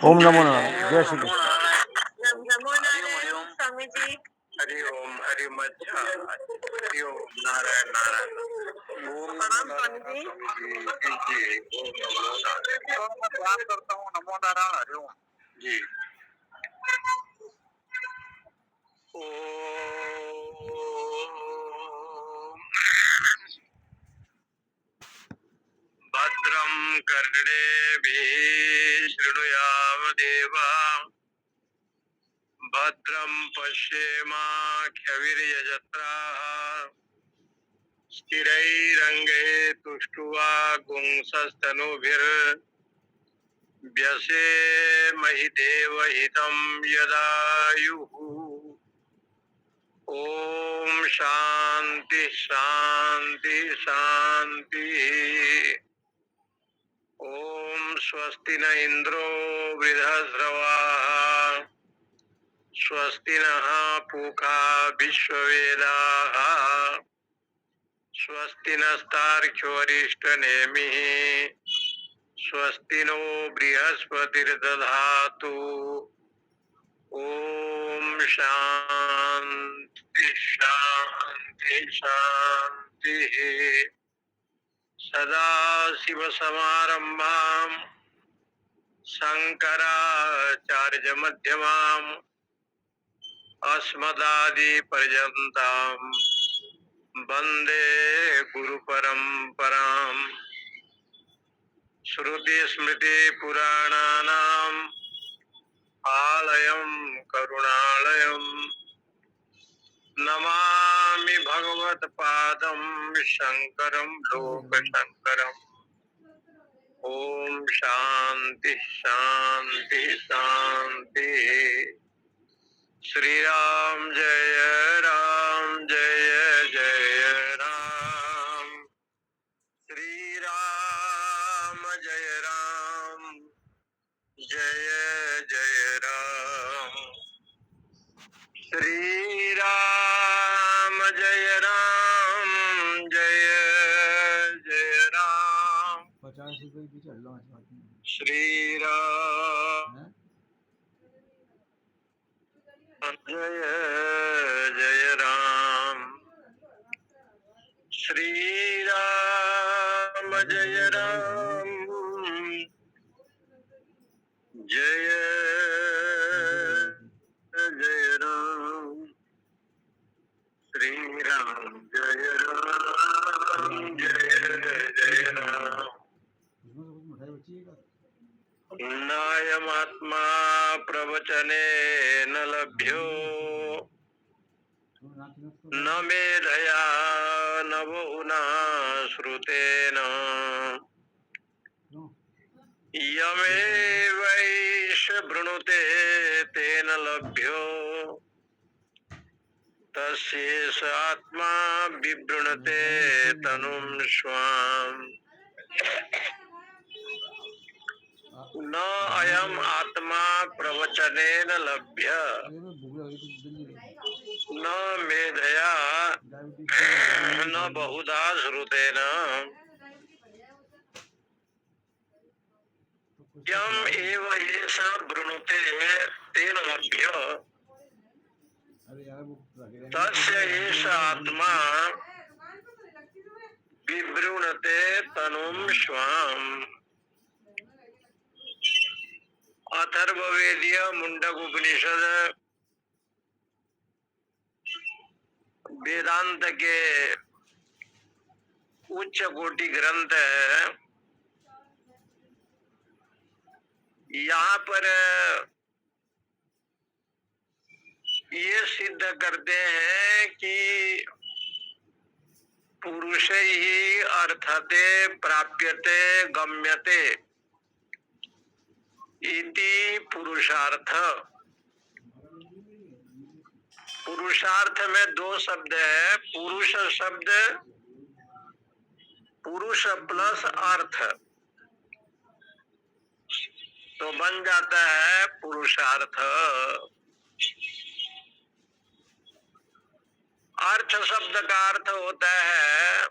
ओम नमो नारायण। जय श्री कृष्ण। नमो नारायण स्वामी जी। हरि ओम अच्छा। हरि ओम नारायण नारायण। ओम प्रणाम स्वामी जी। ओम नमो नारायण। तो मैं प्रणाम करता हूँ। नमो नारायण। हरि ओम जी। ओम भद्रं कर्णेभिः शृणुयाम देवा भद्रं पश्येमाक्षभिर्यजत्राः स्थिरैरङ्गैः तुष्टुवागुंसस्तनूभिर्व्यसेमहि देवहितं यदायुः। ॐ शान्ति शान्ति शान्तिः। ॐ स्वस्ति न इंद्रो वृद्धश्रवाः स्वस्ति नः पूषा विश्ववेदाः स्वस्ति नस्तार्क्ष्यो अरिष्टनेमिः स्वस्ति नो बृहस्पतिर्दधातु। ॐ शान्ति शान्ति शान्तिः। सदाशिवसमारम्भाम् शङ्कराचार्यमध्यमाम् अस्मदादिपर्यन्ताम् वन्दे गुरुपरम्पराम्। श्रुतिस्मृतिपुराणानाम् आलयम् करुणालयम् नमामि भगवत्पादं शङ्करं लोकशङ्करम्। ॐ शान्ति शान्ति शान्ति। श्री राम जय जय राम। श्री राम जय जय राम। श्री राम जय जय राम। 50 रुपए की चल लो आज बात में। श्री राम जय जय राम। श्री राम जय जय राम। श्री राम जय जय राम। नायमात्मा प्रवचने न लभ्यो न मेधया न बहुना श्रुतेन यमेवैष वृणुते तेन लभ्यो तस्येष आत्मा विवृणते तनुं स्वाम्। न अयम आत्मा प्रवचनेन लभ्य न मेधया न बहुधा श्रुतेन यम एव एष वृणुते तेन लभ्य तस्य एष आत्मा विवृणते तनुं स्वाम्। अथर्ववेदीय मुंडक उपनिषद वेदांत के उच्च कोटि ग्रंथ है। यहाँ पर ये सिद्ध करते हैं कि पुरुष ही अर्थते प्राप्यते गम्यते इति पुरुषार्थ। पुरुषार्थ में दो शब्द है। पुरुष शब्द पुरुष प्लस अर्थ तो बन जाता है पुरुषार्थ। अर्थ शब्द का अर्थ होता है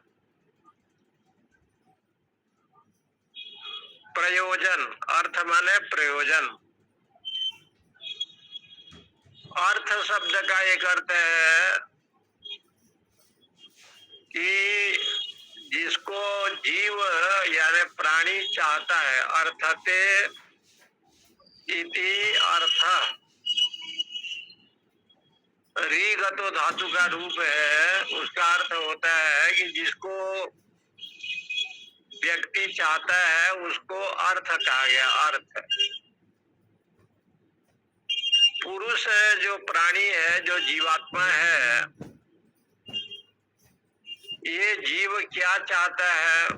प्रयोजन। अर्थ माने प्रयोजन। अर्थ शब्द का एक अर्थ है कि जिसको जीव यानी प्राणी चाहता है, अर्थते इति अर्थ। रीगतो धातु का रूप है, उसका अर्थ होता है कि जिसको व्यक्ति चाहता है उसको अर्थ कहा गया। अर्थ पुरुष जो प्राणी है, जो जीवात्मा है, ये जीव क्या चाहता है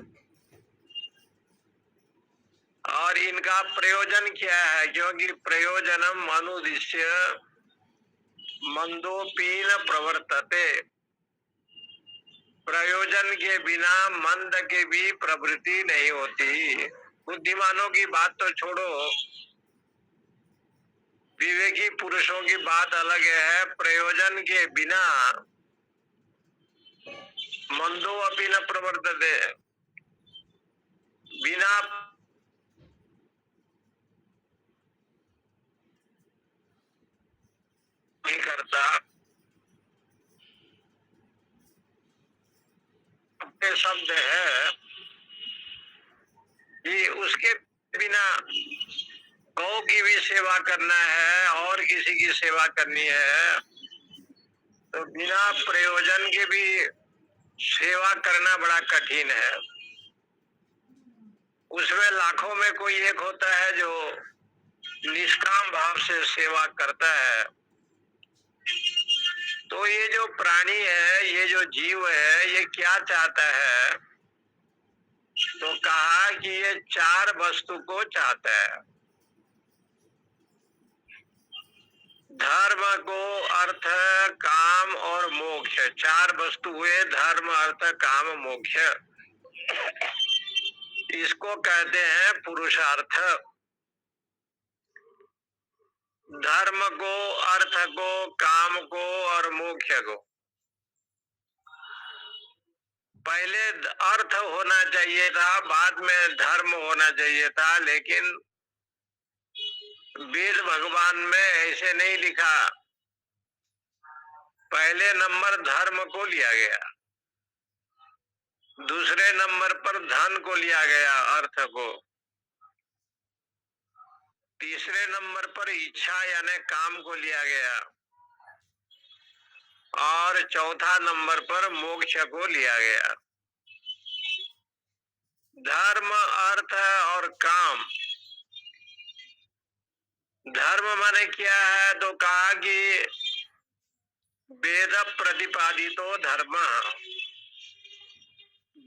और इनका प्रयोजन क्या है, क्योंकि प्रयोजनम अनुदिश्य मंदोपीन प्रवर्तते। प्रयोजन के बिना मंद की भी प्रवृत्ति नहीं होती। बुद्धिमानों की बात तो छोड़ो, विवेकी पुरुषों की बात अलग है। प्रयोजन के बिना मंदो अपि न प्रवर्तते, बिना नहीं करता। अपने शब्द है कि उसके बिना गौ की भी सेवा करना है और किसी की सेवा करनी है, तो बिना प्रयोजन के भी सेवा करना बड़ा कठिन है। उसमें लाखों में कोई एक होता है जो निष्काम भाव से सेवा करता है। तो ये जो प्राणी है, ये जो जीव है, ये क्या चाहता है? तो कहा कि ये चार वस्तु को चाहता है। धर्म को, अर्थ, काम और मोक्ष, चार वस्तु हुए धर्म, अर्थ, काम, मोक्ष। इसको कहते हैं पुरुषार्थ। धर्म को, अर्थ को, काम को और मोक्ष को। पहले अर्थ होना चाहिए था, बाद में धर्म होना चाहिए था, लेकिन वेद भगवान में ऐसे नहीं लिखा। पहले नंबर धर्म को लिया गया, दूसरे नंबर पर धन को लिया गया, अर्थ को, तीसरे नंबर पर इच्छा यानी काम को लिया गया, और चौथा नंबर पर मोक्ष को लिया गया। धर्म, अर्थ और काम। धर्म माने क्या है? तो कहा कि वेद प्रतिपादितो धर्म।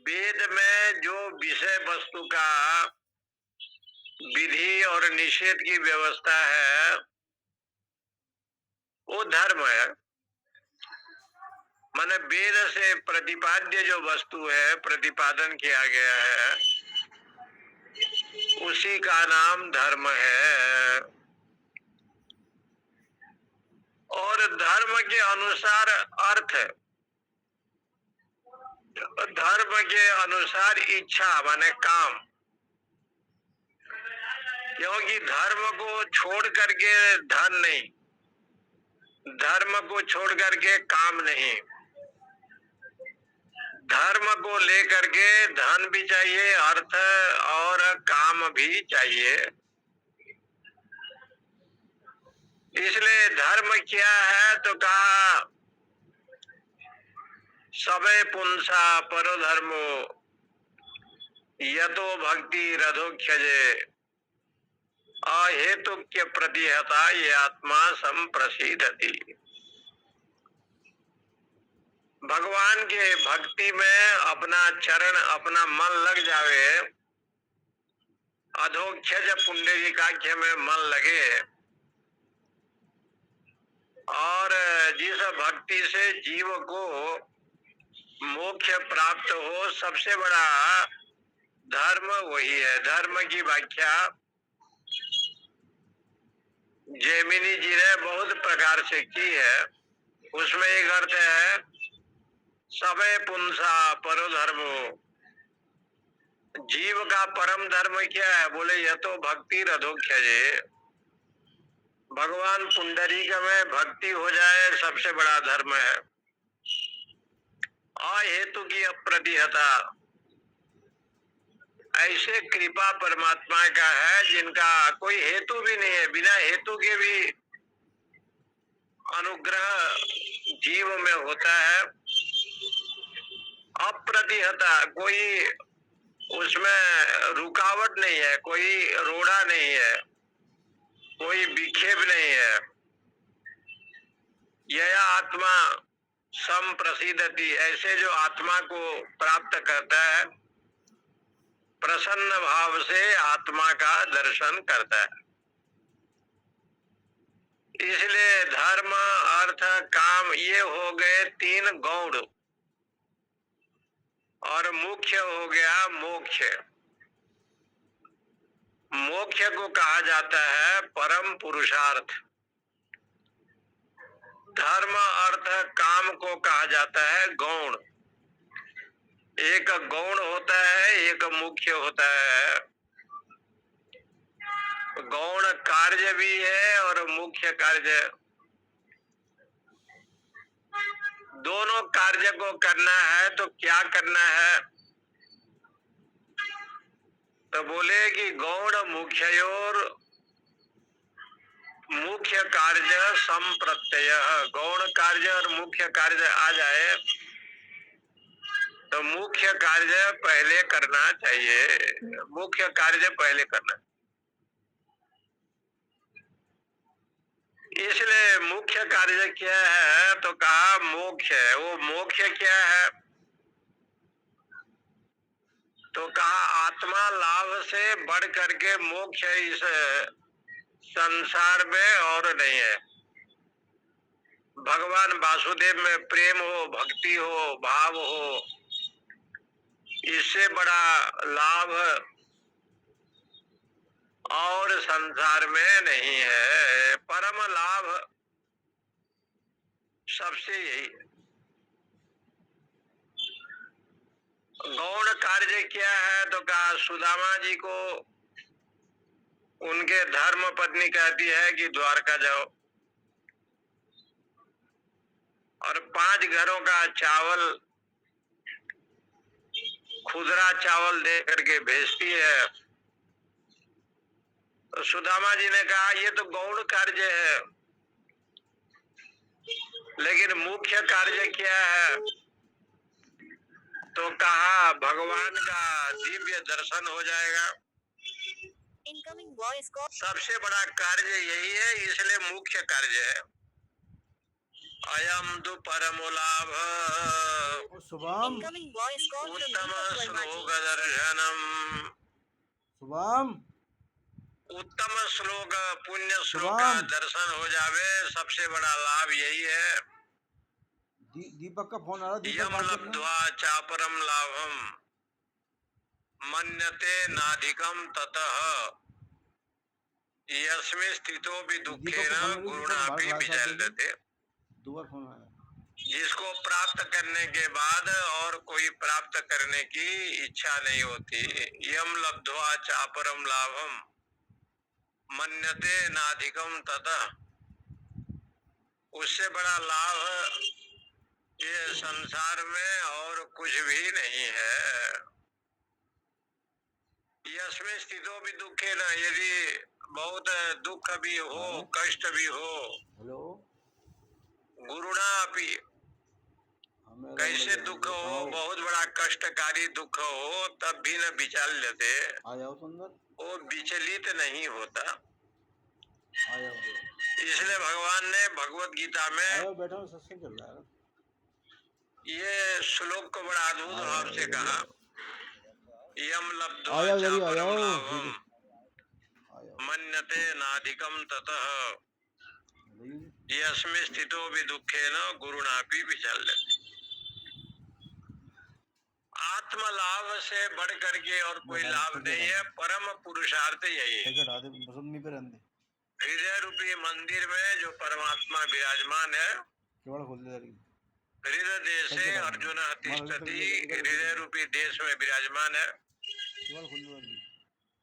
वेद में जो विषय वस्तु का विधि और निषेध की व्यवस्था है वो धर्म है। माने वेद से प्रतिपाद्य जो वस्तु है, प्रतिपादन किया गया है, उसी का नाम धर्म है। और धर्म के अनुसार अर्थ, धर्म के अनुसार इच्छा माने काम। क्योंकि धर्म को छोड़ करके धन नहीं, धर्म को छोड़ करके काम नहीं, धर्म को लेकर के धन भी चाहिए, अर्थ और काम भी चाहिए। इसलिए धर्म क्या है? तो कहा सबे पुंसा परो धर्मो यतो भक्ति रथोक्षजे अहेतुक्य प्रतिहता ये आत्मा संप्रसिद्धति। भगवान के भक्ति में अपना चरण, अपना मन लग जावे, अधोक्षज पुंडरीकाक्ष में मन लगे, और जिस भक्ति से जीव को मोक्ष प्राप्त हो, सबसे बड़ा धर्म वही है। धर्म की व्याख्या जैमिनी जी ने बहुत प्रकार से की है। उसमें एक अर्थ है सबे पुंसा परो धर्मो। जीव का परम धर्म क्या है? बोले यह तो भक्ति रथोक्षजे। भगवान पुंडरीक में भक्ति हो जाए सबसे बड़ा धर्म है। अहेतु की अप्रतिहता, ऐसे कृपा परमात्मा का है जिनका कोई हेतु भी नहीं है, बिना हेतु के भी अनुग्रह जीव में होता है। अप्रतिहता, कोई उसमें रुकावट नहीं है, कोई रोड़ा नहीं है, कोई विक्षेप नहीं है। यह आत्मा संप्रसिद्धति, ऐसे जो आत्मा को प्राप्त करता है प्रसन्न भाव से आत्मा का दर्शन करता है। इसलिए धर्म अर्थ काम ये हो गए तीन गौण, और मुख्य हो गया मोक्ष। मोक्ष को कहा जाता है परम पुरुषार्थ। धर्म अर्थ काम को कहा जाता है गौण। एक गौण होता है, एक मुख्य होता है। गौण कार्य भी है और मुख्य कार्य। दोनों कार्य को करना है तो क्या करना है? तो बोले कि गौण मुख्योर मुख्य कार्य संप्रत्यय। गौण कार्य और मुख्य कार्य आ जाए तो मुख्य कार्य पहले करना चाहिए, मुख्य कार्य पहले करना। इसलिए मुख्य कार्य क्या है तो कहा मोक्ष है। वो मोक्ष क्या है तो कहा आत्मा लाभ से बढ़ करके मोक्ष इस संसार में और नहीं है। भगवान वासुदेव में प्रेम हो, भक्ति हो, भाव हो, इससे बड़ा लाभ और संसार में नहीं है। परम लाभ सबसे यही। गौण कार्य क्या है तो कहा सुदामा जी को उनके धर्म पत्नी कहती है कि द्वारका जाओ, और 5 घरों का चावल, खुदरा चावल दे करके भेजती है। तो सुदामा जी ने कहा ये तो गौण कार्य है, लेकिन मुख्य कार्य क्या है तो कहा भगवान का दिव्य दर्शन हो जाएगा। Incoming voice call. सबसे बड़ा कार्य यही है, इसलिए मुख्य कार्य है। अयम दु परमो लाभ शुभम उत्तम श्लोक दर्शनम। शुभम उत्तम श्लोक, पुण्य श्लोक का दर्शन हो जावे, सबसे बड़ा लाभ यही है। दीपक का फोन आ रहा है। यम लब्ध्वा चापरम लाभम मन्यते नाधिकम ततः यस्मिन् स्थितो भी दुखेन गुरुणापि विजयते। फोन आया। जिसको प्राप्त करने के बाद और कोई प्राप्त करने की इच्छा नहीं होती। यम लब्ध्वा चापरम लाभम मन्यते नाधिकम ततः, उससे बड़ा लाभ ये संसार में और कुछ भी नहीं है। यस्मिन् स्थितो भी दुखे न, यदि बहुत दुख भी हो, कष्ट भी हो, हेलो गुरुणापि, कैसे दुख हो, बहुत बड़ा कष्टकारी दुख हो, तब भी न विचार लेते। आ जाओ सुंदर। वो विचलित नहीं होता। आ जाओ। इसलिए भगवान ने भगवत गीता में बैठो, सत्संग चल रहा है। ये श्लोक को बड़ा अद्भुत भाव से कहा। यम लब्ध्वा चापरम लाभम मन्यते नाधिकम ततः यस्मिन् स्थितो भी दुखेन गुरुणापि विचल्यते। आत्म लाभ से बढ़ करके और कोई लाभ नहीं है। परम पुरुषार्थ यही है। हृदय रूपी मंदिर में जो परमात्मा विराजमान है, हृदय देश से अर्जुन तिष्ठति, हृदय रूपी देश में विराजमान है,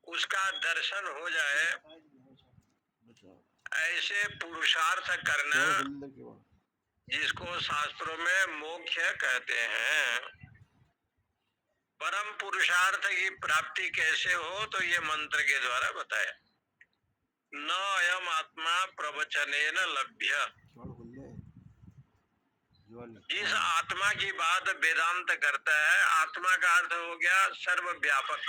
उसका दर्शन हो जाए ऐसे पुरुषार्थ करना जिसको शास्त्रों में मोक्ष कहते हैं। परम पुरुषार्थ की प्राप्ति कैसे हो, तो ये मंत्र के द्वारा बताया। न अयम आत्मा प्रवचनेन लभ्य। जिस आत्मा की बात वेदांत करता है, आत्मा का अर्थ हो गया सर्वव्यापक।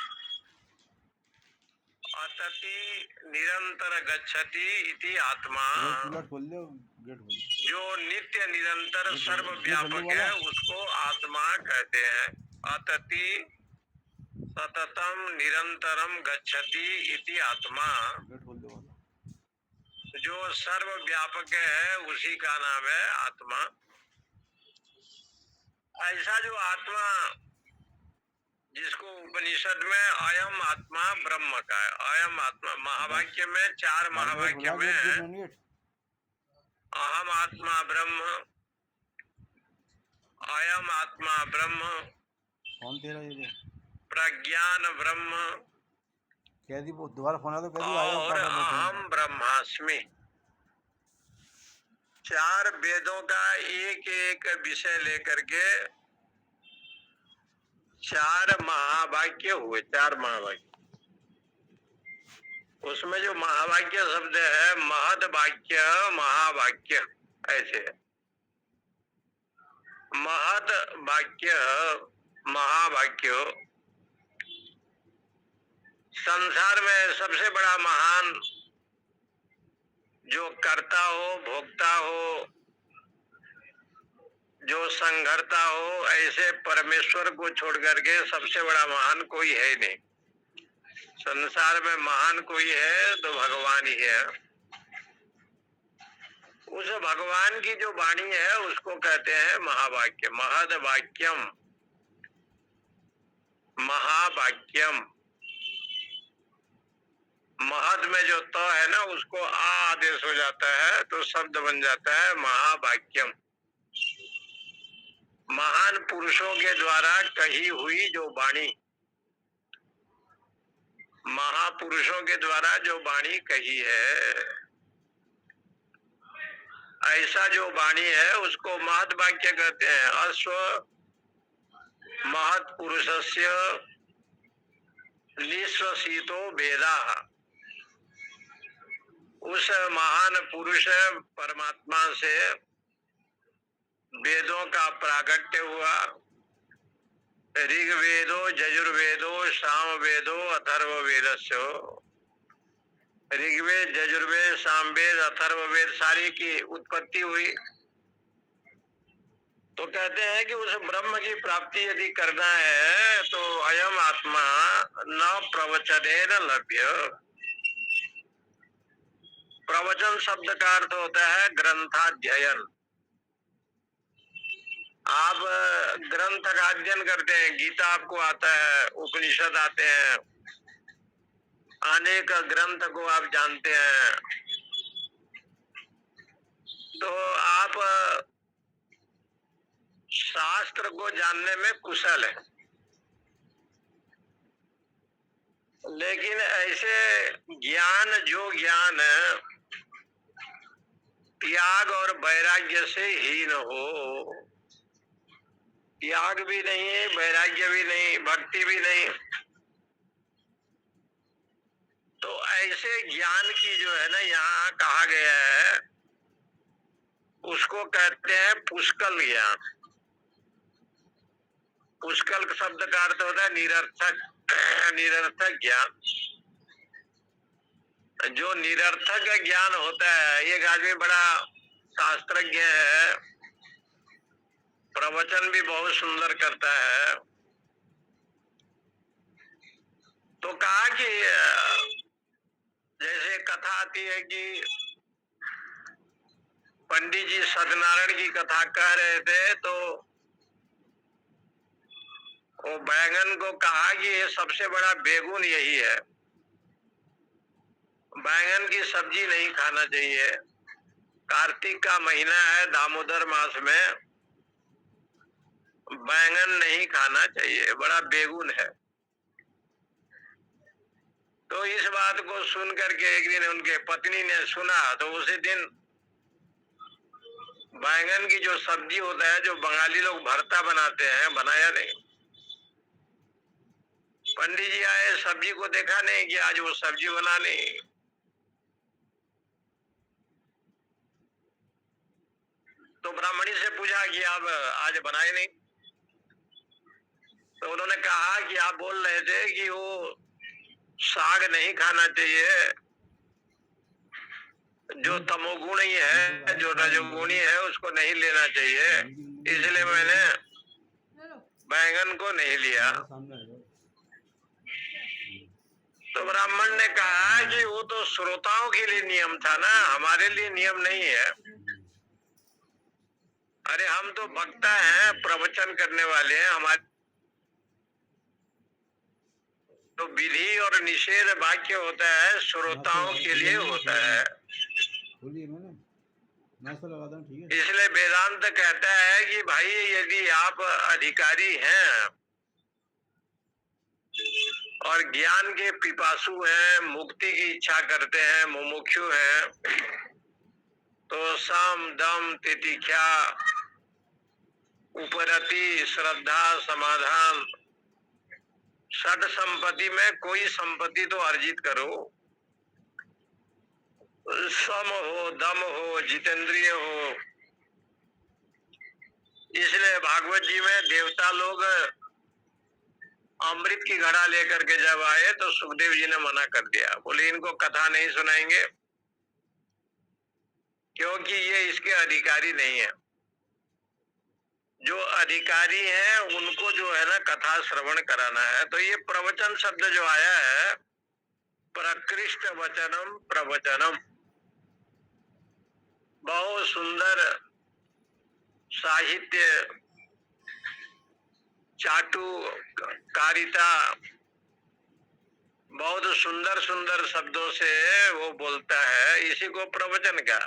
अतति निरंतर गच्छति इति आत्मा। जो नित्य निरंतर सर्वव्यापक है उसको आत्मा कहते हैं। अतति सततम निरंतरम गच्छति इति आत्मा। जो सर्वव्यापक है उसी का नाम है आत्मा। ऐसा जो आत्मा जिसको उपनिषद में अयम आत्मा ब्रह्म का है, अयम आत्मा महावाक्य में, 4 महावाक्य में अहम आत्मा ब्रह्म, अयम आत्मा ब्रह्म, प्रज्ञान ब्रह्म दोबारा फोन तो और अहम ब्रह्मास्मि। 4 वेदों का एक एक विषय लेकर के 4 महावाक्य हुए। 4 महावाक्य। उसमें जो महावाक्य शब्द है, महद वाक्य महावाक्य ऐसे है। महद वाक्य महावाक्य संसार में सबसे बड़ा महान जो कर्ता हो, भोक्ता हो, जो संघर्ता हो, ऐसे परमेश्वर को छोड़ करके सबसे बड़ा महान कोई है नहीं। संसार में महान कोई है तो भगवान ही है। उस भगवान की जो वाणी है उसको कहते हैं महावाक्य। महद वाक्यम, महावाक्यम। महद में जो त है ना उसको आ आदेश हो जाता है तो शब्द बन जाता है महावाक्यम। महान पुरुषों के द्वारा कही हुई जो वाणी, महापुरुषों के द्वारा जो वाणी कही है, ऐसा जो वाणी है उसको महद वाक्य कहते हैं। अश्व महत् पुरुषस्य निश्वसितो वेदा। उस महान पुरुष परमात्मा से वेदों का प्रागट्य हुआ। ऋग्वेदो यजुर्वेदो सामवेदो अथर्ववेदस्य। ऋग्वेद, यजुर्वेद, सामवेद, अथर्ववेद सारी की उत्पत्ति हुई। तो कहते हैं कि उस ब्रह्म की प्राप्ति यदि करना है तो अयम आत्मा न प्रवचनेन लभ्य। प्रवचन शब्द का अर्थ होता है ग्रंथाध्ययन। आप ग्रंथ का अध्ययन करते हैं, गीता आपको आता है, उपनिषद आते हैं, अनेक ग्रंथ को आप जानते हैं, तो आप शास्त्र को जानने में कुशल है। लेकिन ऐसे ज्ञान, जो ज्ञान त्याग और वैराग्य से हीन हो, त्याग भी नहीं है, वैराग्य भी नहीं, भक्ति भी नहीं, तो ऐसे ज्ञान की जो है ना यहाँ कहा गया है उसको कहते हैं पुष्कल ज्ञान। पुष्कल शब्द का अर्थ होता है निरर्थक, निरर्थक ज्ञान। जो निरर्थक ज्ञान होता है, एक आदमी बड़ा शास्त्रज्ञ है, प्रवचन भी बहुत सुंदर करता है, तो कहा कि जैसे कथा आती है कि पंडित जी सत्यनारायण की कथा कह रहे थे तो वो बैंगन को कहा कि ये सबसे बड़ा बेगुन यही है, बैंगन की सब्जी नहीं खाना चाहिए। कार्तिक का महीना है, दामोदर मास में बैंगन नहीं खाना चाहिए, बड़ा बेगुन है। तो इस बात को सुन करके एक दिन उनके पत्नी ने सुना, तो उसी दिन बैंगन की जो सब्जी होता है, जो बंगाली लोग भरता बनाते हैं, बनाया नहीं। पंडित जी आए, सब्जी को देखा नहीं कि आज वो सब्जी बनानी। तो ब्राह्मणी से पूछा कि आप आज बनाए नहीं। तो उन्होंने कहा कि आप बोल रहे थे कि वो साग नहीं खाना चाहिए, जो तमोगुणी है, जो रजोगुणी है, उसको नहीं लेना चाहिए, इसलिए मैंने बैंगन को नहीं लिया। तो ब्राह्मण ने कहा कि वो तो श्रोताओं के लिए नियम था ना, हमारे लिए नियम नहीं है। अरे हम तो वक्ता हैं, प्रवचन करने वाले हैं, हमारे तो विधि और निषेध वाक्य होता है, श्रोताओं के लिए होता है। इसलिए वेदांत कहता है कि भाई यदि आप अधिकारी हैं और ज्ञान के पिपासु हैं, मुक्ति की इच्छा करते हैं, मुमुक्षु हैं, तो सम दम तितिक्षा उपरति श्रद्धा समाधान षट संपत्ति में कोई संपत्ति तो अर्जित करो। सम हो, दम हो, जितेंद्रिय हो। इसलिए भागवत जी में देवता लोग अमृत की घड़ा लेकर के जब आए तो सुखदेव जी ने मना कर दिया, बोले इनको कथा नहीं सुनाएंगे क्योंकि ये इसके अधिकारी नहीं है। जो अधिकारी है उनको जो है ना कथा श्रवण कराना है। तो ये प्रवचन शब्द जो आया है, प्रकृष्ट वचनम प्रवचनम, बहुत सुंदर साहित्य चाटुकारिता, बहुत सुंदर सुंदर शब्दों से वो बोलता है, इसी को प्रवचन का।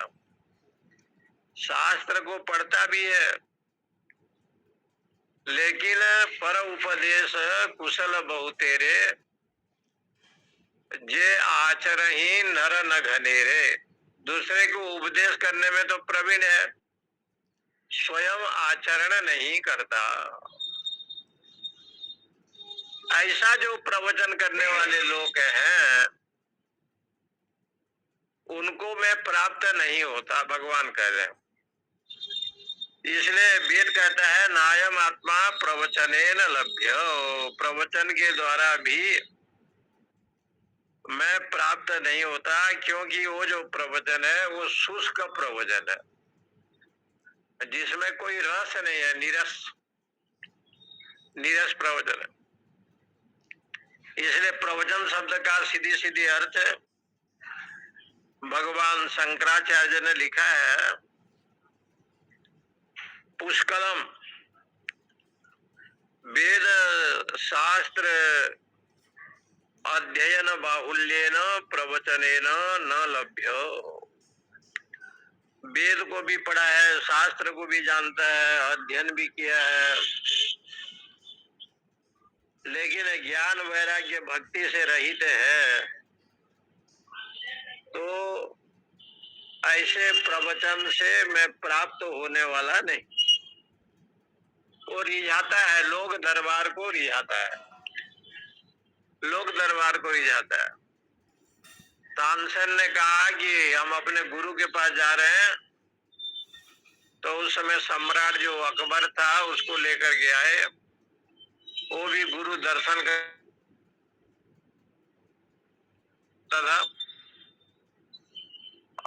शास्त्र को पढ़ता भी है, लेकिन पर उपदेश कुशल बहुतेरे, जे आचरही नर न घनेरे। दूसरे को उपदेश करने में तो प्रवीण है, स्वयं आचरण नहीं करता। ऐसा जो प्रवचन करने वाले लोग हैं उनको मैं प्राप्त नहीं होता, भगवान कह रहे हैं। इसलिए वेद कहता है नायम आत्मा प्रवचनेन लभ्य, प्रवचन के द्वारा भी मैं प्राप्त नहीं होता, क्योंकि वो जो प्रवचन है वो शुष्क प्रवचन है, जिसमें कोई रस नहीं है, नीरस नीरस प्रवचन है। इसलिए प्रवचन शब्द का सीधी सीधी अर्थ भगवान शंकराचार्य ने लिखा है, पुष्कलम वेद शास्त्र अध्ययन बाहुल्येन प्रवचनेन न लभ्य। वेद को भी पढ़ा है, शास्त्र को भी जानता है, अध्ययन भी किया है, लेकिन ज्ञान वैराग्य भक्ति से रहित है, तो ऐसे प्रवचन से मैं प्राप्त होने वाला नहीं। वो रिझाता है, लोग दरबार को रिझाता है, लोग दरबार को रिझाता है। तानसेन ने कहा कि हम अपने गुरु के पास जा रहे हैं, तो उस समय सम्राट जो अकबर था उसको लेकर के आए, वो भी गुरु दर्शन करता था।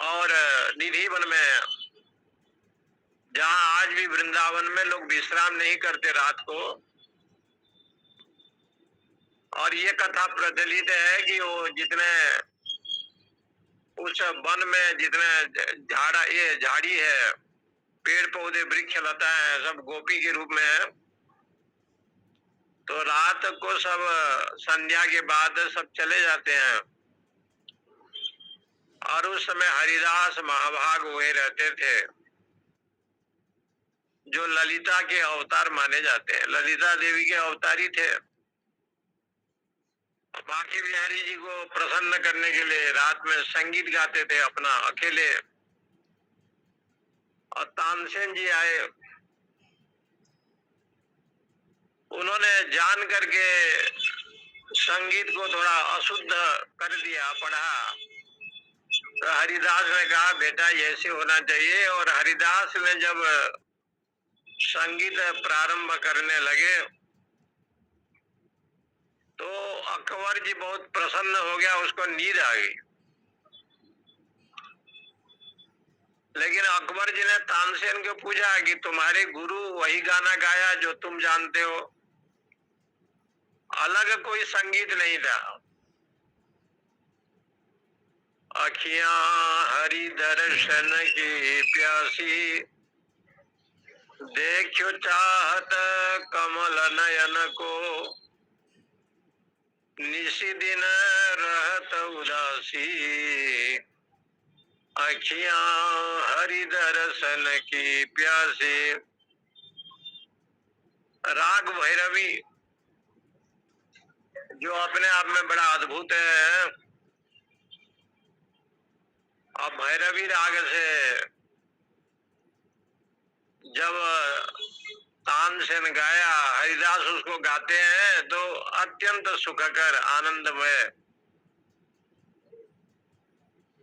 और निधि वन में, जहाँ आज भी वृंदावन में लोग विश्राम नहीं करते रात को, और ये कथा प्रचलित है कि वो जितने उस वन में जितने झाड़ी है, पेड़ पौधे वृक्ष लता है, सब गोपी के रूप में है। तो रात को सब संध्या के बाद सब चले जाते हैं, और उस समय हरिदास महाभाग हुए रहते थे, जो ललिता के अवतार माने जाते हैं, ललिता देवी के अवतारी थे। बाकी बिहारी जी को प्रसन्न करने के लिए रात में संगीत गाते थे अपना अकेले। और तानसेन जी आए, उन्होंने जान करके संगीत को थोड़ा अशुद्ध कर दिया, पढ़ा। तो हरिदास ने कहा बेटा ऐसे होना चाहिए, और हरिदास ने जब संगीत प्रारंभ करने लगे तो अकबर जी बहुत प्रसन्न हो गया, उसको नींद आ गई। लेकिन अकबर जी ने तानसेन को पूछा कि तुम्हारे गुरु वही गाना गाया जो तुम जानते हो, अलग कोई संगीत नहीं था। अखियां हरि दर्शन की प्यासी, देखो चाहत कमल नयन को, निसी दिन रहत उदासी, अखियां हरि दर्शन की प्यासी। राग भैरवी जो अपने आप में बड़ा अद्भुत है। अब भैरवी राग से जब तानसेन गाया, हरिदास उसको गाते हैं तो अत्यंत सुखकर आनंदमय।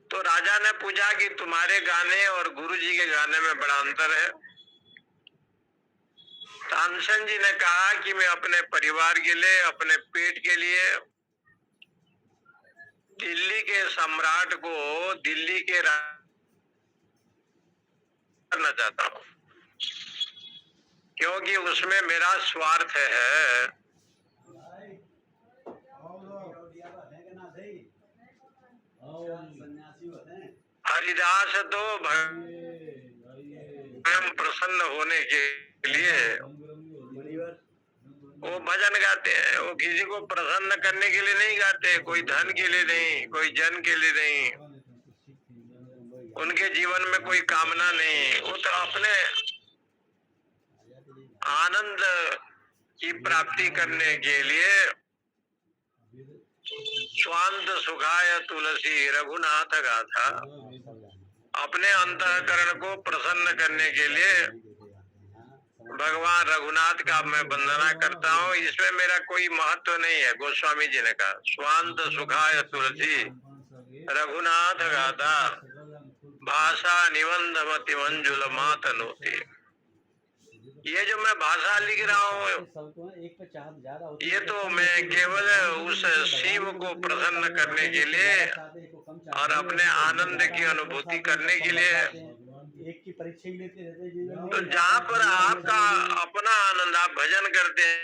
तो राजा ने पूछा कि तुम्हारे गाने और गुरु जी के गाने में बड़ा अंतर है। तानसेन जी ने कहा कि मैं अपने परिवार के लिए, अपने पेट के लिए दिल्ली के सम्राट को दिल्ली के करना चाहता हूँ, क्योंकि उसमें मेरा स्वार्थ है। हरिदास तो स्वयं प्रसन्न होने के लिए वो भजन गाते हैं। वो किसी को प्रसन्न करने के लिए नहीं गाते, कोई धन के लिए नहीं, कोई जन के लिए नहीं, उनके जीवन में कोई कामना नहीं। वो तो अपने आनंद की प्राप्ति करने के लिए स्वांत सुखाय तुलसी रघुनाथ गाथा, अपने अंतःकरण को प्रसन्न करने के लिए भगवान रघुनाथ का मैं वंदना करता हूँ। इसमें मेरा कोई महत्व नहीं है। गोस्वामी जी ने कहा स्वांत सुखाय तुलसी रघुनाथ गाथा, भाषा निबंध मति मंजुल मात नोती। ये जो मैं भाषा लिख रहा हूँ, ये तो मैं केवल उस शिव को प्रसन्न करने के लिए और अपने आनंद की अनुभूति करने के लिए। तो जहाँ पर आपका अपना आनंद, आप भजन करते हैं,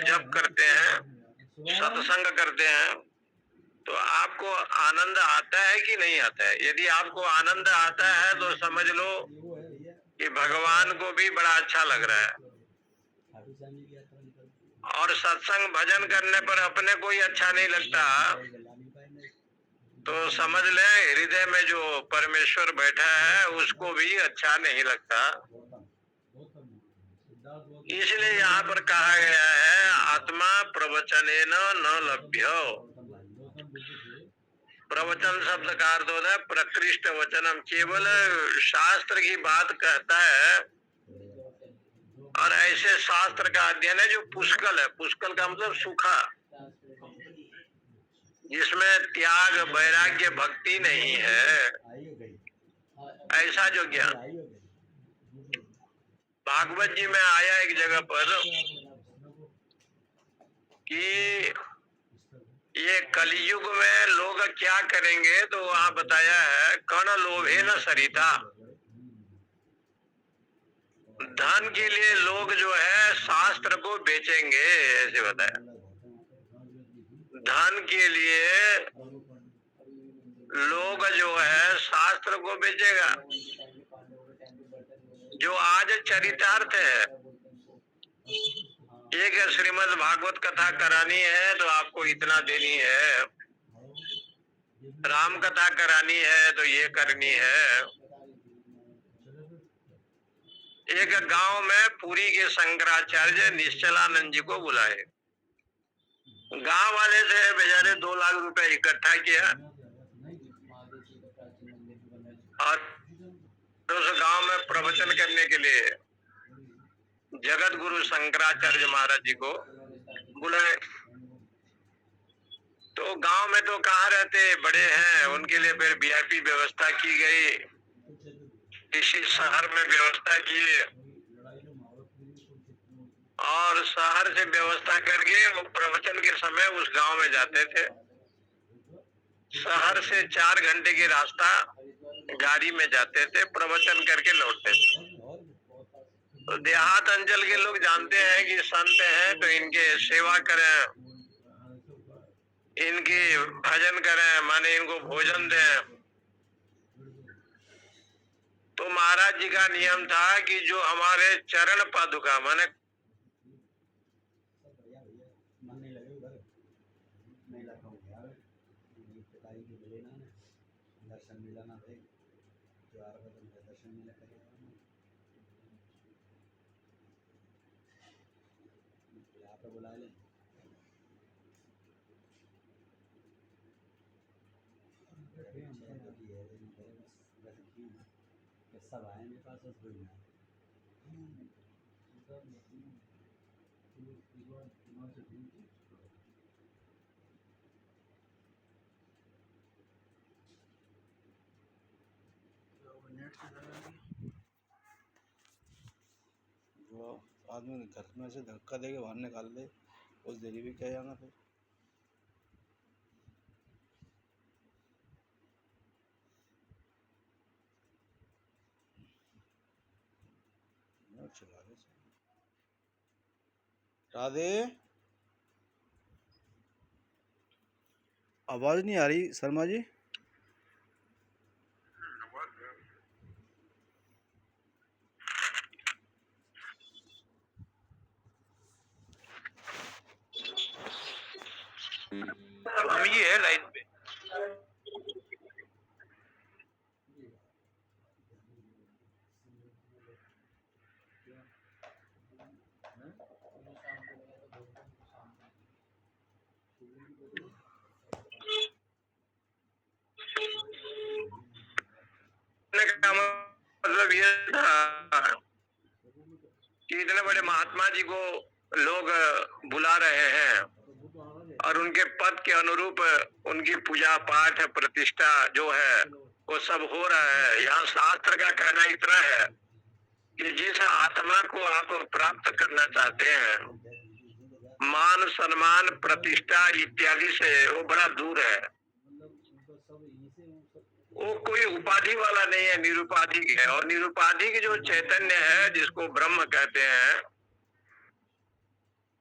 जप करते हैं, सत्संग करते हैं, तो आपको आनंद आता है कि नहीं आता है? यदि आपको आनंद आता है तो समझ लो कि भगवान को भी बड़ा अच्छा लग रहा है। और सत्संग भजन करने पर अपने कोई अच्छा नहीं लगता तो समझ ले हृदय में जो परमेश्वर बैठा है उसको भी अच्छा नहीं लगता। इसलिए यहाँ पर कहा गया है आत्मा प्रवचनेन न लभ्य। प्रवचन शब्द का अर्थ होता है प्रकृष्ट वचनम, केवल शास्त्र की बात कहता है। और ऐसे शास्त्र का अध्ययन है जो पुष्कल है। पुष्कल का मतलब सूखा, जिसमें त्याग वैराग्य भक्ति नहीं है, ऐसा जो ज्ञान। भागवत जी में आया एक जगह पर कि ये कलयुग में लोग क्या करेंगे, तो वहाँ बताया है कण लोभे न सरिता। धन के लिए लोग जो है शास्त्र को बेचेंगे, ऐसे बताया। धन के लिए लोग जो है शास्त्र को बेचेगा। जो आज चरितार्थ है, एक श्रीमद् भागवत कथा करानी है तो आपको इतना देनी है, राम कथा करानी है तो ये करनी है। एक गांव में पुरी के शंकराचार्य निश्चलानंद जी को बुलाए। गांव वाले से बेचारे 2 लाख रुपए इकट्ठा किया और उस गांव में प्रवचन करने के लिए जगत गुरु शंकराचार्य महाराज जी को बुलाए। तो गांव में तो कहाँ रहते, बड़े हैं, उनके लिए फिर वीआईपी व्यवस्था की गई। किसी शहर में व्यवस्था की और शहर से व्यवस्था करके वो प्रवचन के समय उस गांव में जाते थे। शहर से 4 घंटे की रास्ता गाड़ी में जाते थे, प्रवचन करके लौटते थे। तो देहात अंचल के लोग जानते हैं कि संत हैं तो इनके सेवा करें, इनकी भजन करें, माने इनको भोजन दें। तो महाराज जी का नियम था कि जो हमारे चरण पादुका माने बुला ले सब आए मेरे पास बस कोई ना वो आदमी घर में से धक्का दे के बाहर निकाल दे, उस देरी भी क्या जाना फिर। चला रहे राधे, आवाज नहीं आ रही शर्मा जी। हम ये है लाइन पे। मतलब ये था कि इतने बड़े महात्मा जी को लोग बुला रहे हैं और उनके पद के अनुरूप उनकी पूजा पाठ प्रतिष्ठा जो है वो सब हो रहा है। यहाँ शास्त्र का कहना इतना है कि जिस आत्मा को आप प्राप्त करना चाहते हैं, मान सम्मान प्रतिष्ठा इत्यादि से वो बड़ा दूर है। वो कोई उपाधि वाला नहीं है, निरुपाधिक है। और निरुपाधिक जो चैतन्य है जिसको ब्रह्म कहते हैं,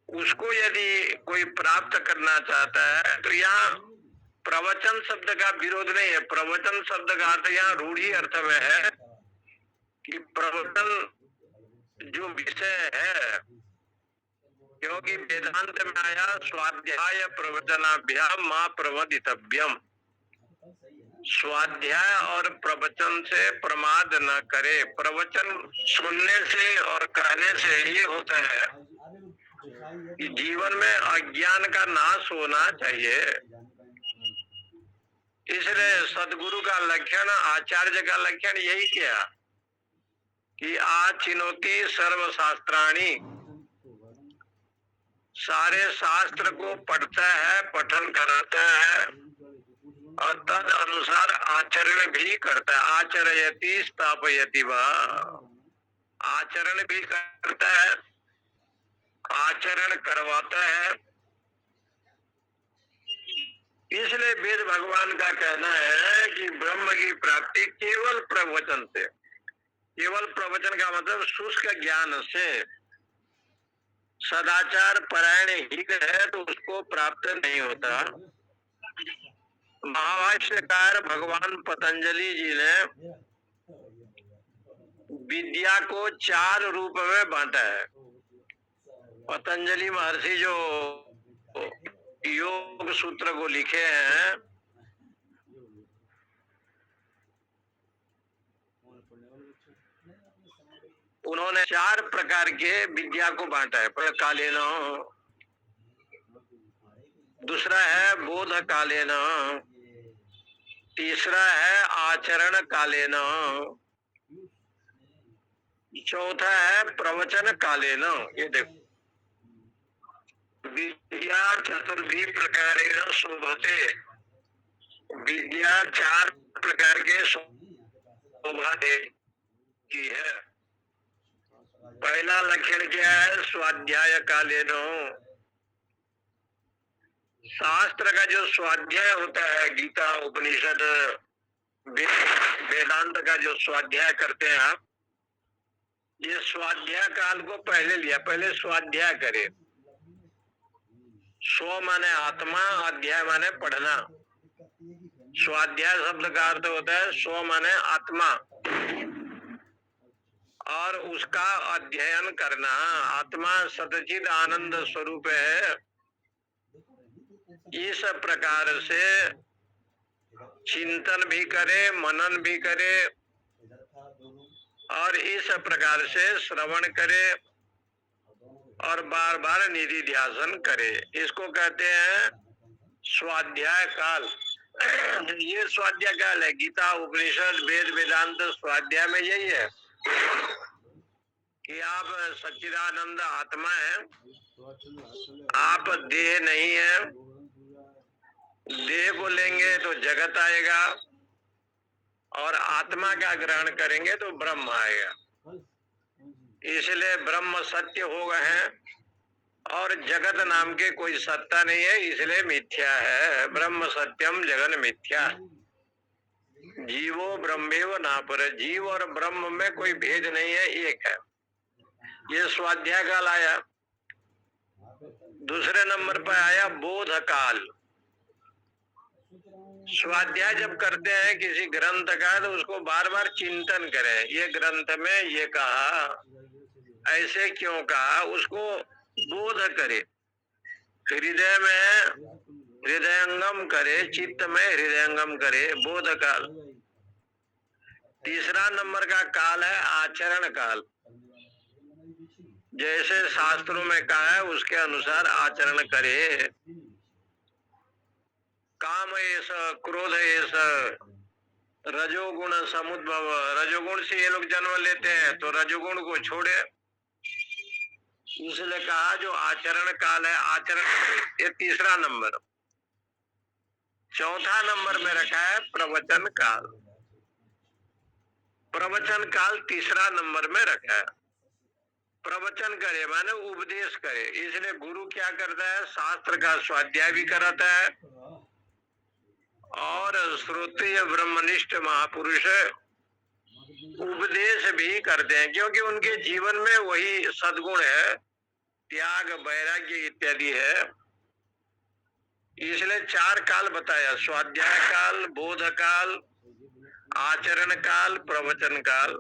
उसको यदि कोई प्राप्त करना चाहता है तो यहाँ प्रवचन शब्द का विरोध नहीं है। प्रवचन शब्द का अर्थ यहाँ रूढ़ी अर्थ में है कि प्रवचन जो विषय है, क्योंकि वेदांत में आया स्वाध्याय प्रवचनाभ्याम मां प्रवदितव्यम। स्वाध्याय और प्रवचन से प्रमाद न करे। प्रवचन सुनने से और कहने से ये होता है कि जीवन में अज्ञान का नाश होना चाहिए। इसलिए सदगुरु का लक्षण, आचार्य का लक्षण यही किया कि आचिनोति सर्वशास्त्राणि, सारे शास्त्र को पढ़ता है, पठन कराता है और तद अनुसार आचरण भी करता है। आचरयति स्थापयति वा, आचरण भी करता है, आचरण करवाता है। इसलिए वेद भगवान का कहना है कि ब्रह्म की प्राप्ति केवल प्रवचन से, केवल प्रवचन का मतलब शुष्क ज्ञान से। सदाचार परायण हित है तो उसको प्राप्त नहीं होता। महाभाष्यकार भगवान पतंजलि जी ने विद्या को 4 रूप में बांटा है। पतंजलि महर्षि जो योग सूत्र को लिखे हैं, उन्होंने 4 प्रकार के विद्या को बांटा है। पहले कालेन, दूसरा है बोध कालेन, तीसरा है आचरण कालेन, चौथा है प्रवचन कालेन। ये देखो, विद्या चतुर्भी प्रकारेण शोभते, विद्या 4 प्रकार के शोभा देती है। पहला लक्षण क्या है? स्वाध्याय कालेन, शास्त्र का जो स्वाध्याय होता है, गीता उपनिषद वेदांत का जो स्वाध्याय करते हैं आप, ये स्वाध्याय काल को पहले लिया। पहले स्वाध्याय करे। स्व माने आत्मा, अध्याय माने पढ़ना। स्वाध्याय शब्द का अर्थ होता है स्व माने आत्मा, और उसका अध्ययन करना। आत्मा सच्चिद आनंद स्वरूप है। इस प्रकार से चिंतन भी करे, मनन भी करे, और इस प्रकार से श्रवण करे और बार बार निधिध्यासन करे। इसको कहते हैं स्वाध्याय काल। ये स्वाध्याय काल है। गीता उपनिषद वेद वेदांत स्वाध्याय में यही है कि आप सच्चिदानंद आत्मा है, आप देह नहीं है। देह को लेंगे तो जगत आएगा, और आत्मा का ग्रहण करेंगे तो ब्रह्म आएगा। इसलिए ब्रह्म सत्य हो गए हैं, और जगत नाम के कोई सत्ता नहीं है, इसलिए मिथ्या है। ब्रह्म सत्यम जगन मिथ्या, जीवो ब्रह्मेव नापर। जीव और ब्रह्म में कोई भेद नहीं है, एक है। ये स्वाध्याय काल आया। दूसरे नंबर पर आया बोध काल। स्वाध्याय जब करते हैं किसी ग्रंथ का, तो उसको बार बार चिंतन करें। ये ग्रंथ में ये कहा, ऐसे क्यों कहा, उसको बोध करे। हृदय में हृदयंगम करे, चित्त में हृदयंगम करे, बोध काल। तीसरा नंबर का काल है आचरण काल। जैसे शास्त्रों में कहा है उसके अनुसार आचरण करे। काम ऐसा, क्रोध ऐसा, रजोगुण समुद्भव। रजोगुण से ये लोग जन्म लेते हैं, तो रजोगुण को छोड़े। इसलिए कहा जो आचरण काल है, आचरण, ये तीसरा नंबर। चौथा नंबर में रखा है प्रवचन काल। प्रवचन काल तीसरा नंबर में रखा है। प्रवचन करे माने उपदेश करे। इसलिए गुरु क्या करता है? शास्त्र का स्वाध्याय भी कराता है, और श्रोत्रिय ब्रह्मनिष्ठ महापुरुष उपदेश भी करते हैं, क्योंकि उनके जीवन में वही सद्गुण है, त्याग वैराग्य इत्यादि है। इसलिए 4 काल बताया, स्वाध्याय काल, बोध काल, आचरण काल, प्रवचन काल।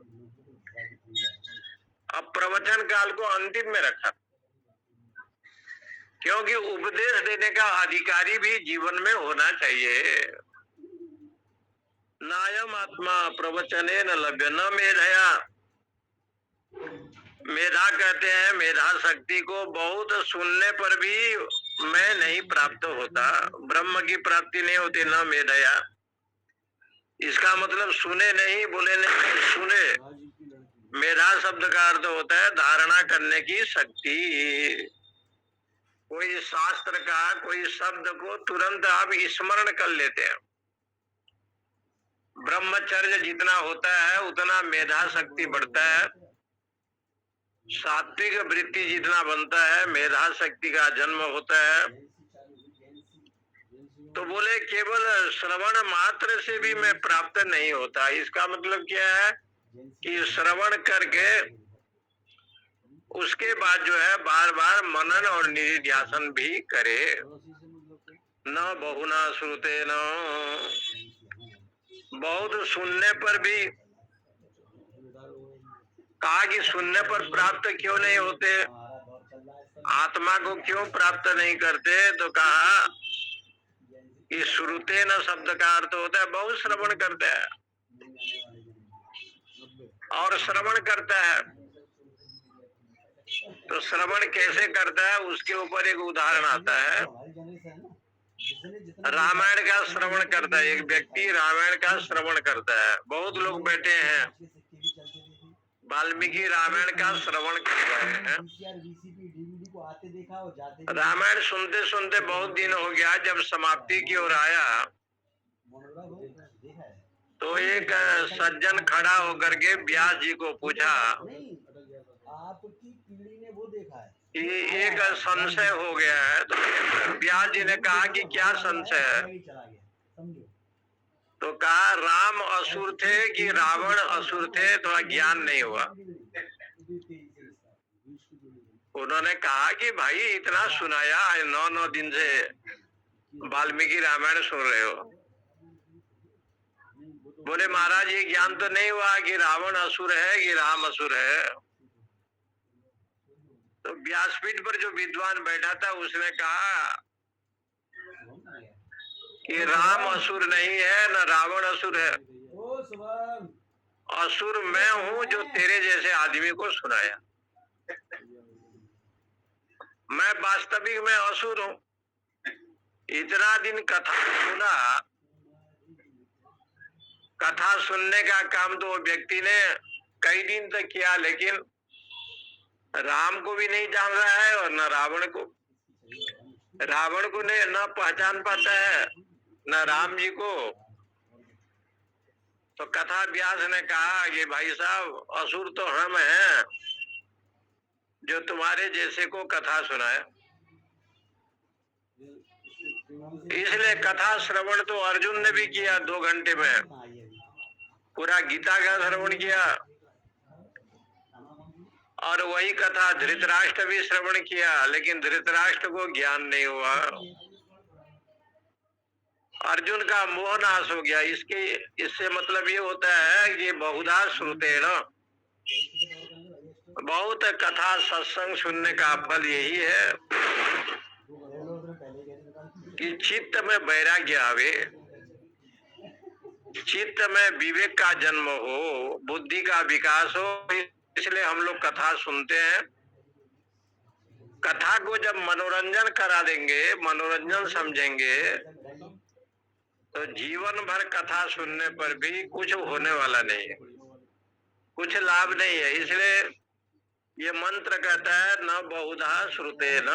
अब प्रवचन काल को अंतिम में रखा, क्योंकि उपदेश देने का अधिकारी भी जीवन में होना चाहिए। नायम आत्मा प्रवचने न लभ्य न मेधया। मेधा कहते हैं, मेधा शक्ति को बहुत सुनने पर भी मैं नहीं प्राप्त होता। ब्रह्म की प्राप्ति नहीं होती, न मेधया। इसका मतलब सुने नहीं, बोले नहीं, सुने। मेधा शब्द का अर्थ होता है धारणा करने की शक्ति। कोई शास्त्र का कोई शब्द को तुरंत आप स्मरण कर लेते हैं। ब्रह्मचर्य जितना होता है उतना मेधा शक्ति बढ़ता है। सात्विक वृत्ति जितना बनता है, मेधा शक्ति का जन्म होता है। तो बोले केवल श्रवण मात्र से भी मैं प्राप्त नहीं होता। इसका मतलब क्या है कि श्रवण करके उसके बाद जो है बार बार मनन और निधिध्यासन भी करे। न बहुना श्रुते न, बहुत सुनने पर भी। कहा कि सुनने पर प्राप्त क्यों नहीं होते, आत्मा को क्यों प्राप्त नहीं करते, तो कहा कि श्रुते न शब्द का अर्थ होता है बहुत श्रवण करता है, और श्रवण करता है तो श्रवण कैसे करता है उसके ऊपर एक उदाहरण आता है। रामायण का श्रवण करता है, एक व्यक्ति रामायण का श्रवण करता है। बहुत लोग बैठे हैं, वाल्मीकि रामायण का श्रवण कर रहे हैं। रामायण सुनते सुनते बहुत दिन हो गया। जब समाप्ति की ओर आया तो एक सज्जन खड़ा होकर के व्यास जी को पूछा आपकी पीढ़ी ने वो देखा है कि एक संशय हो गया है। तो व्यास जी ने कहा कि क्या संशय है? तो कहा राम असुर थे कि रावण असुर थे, थोड़ा ज्ञान नहीं हुआ। उन्होंने कहा कि भाई इतना सुनाया, 9 दिन से वाल्मीकि रामायण सुन रहे हो। बोले महाराज ये ज्ञान तो नहीं हुआ कि रावण असुर है कि राम असुर है। तो व्यासपीठ पर जो विद्वान बैठा था उसने कहा कि राम असुर नहीं है न रावण असुर है, असुर मैं हूं जो तेरे जैसे आदमी को सुनाया। मैं वास्तविक में असुर हूं। इतना दिन कथा सुना, कथा सुनने का काम तो वो व्यक्ति ने कई दिन तक किया, लेकिन राम को भी नहीं जान रहा है और न रावण को। रावण को न पहचान पाता है न राम जी को। तो कथा व्यास ने कहा कि भाई साहब असुर तो हम हैं जो तुम्हारे जैसे को कथा सुनाए। इसलिए कथा श्रवण तो अर्जुन ने भी किया 2 घंटे में, पूरा गीता का श्रवण किया। और वही कथा धृतराष्ट्र भी श्रवण किया, लेकिन धृतराष्ट्र को ज्ञान नहीं हुआ। अर्जुन का मोह नाश हो गया। इससे मतलब ये होता है कि बहुधा श्रुतेन, बहुत कथा सत्संग सुनने का फल यही है कि चित्त में वैराग्य आवे, चित्त में विवेक का जन्म हो, बुद्धि का विकास हो। इसलिए हम लोग कथा सुनते हैं। कथा को जब मनोरंजन करा देंगे, मनोरंजन समझेंगे, तो जीवन भर कथा सुनने पर भी कुछ होने वाला नहीं है, कुछ लाभ नहीं है। इसलिए ये मंत्र कहता है न बहुधा श्रुते न,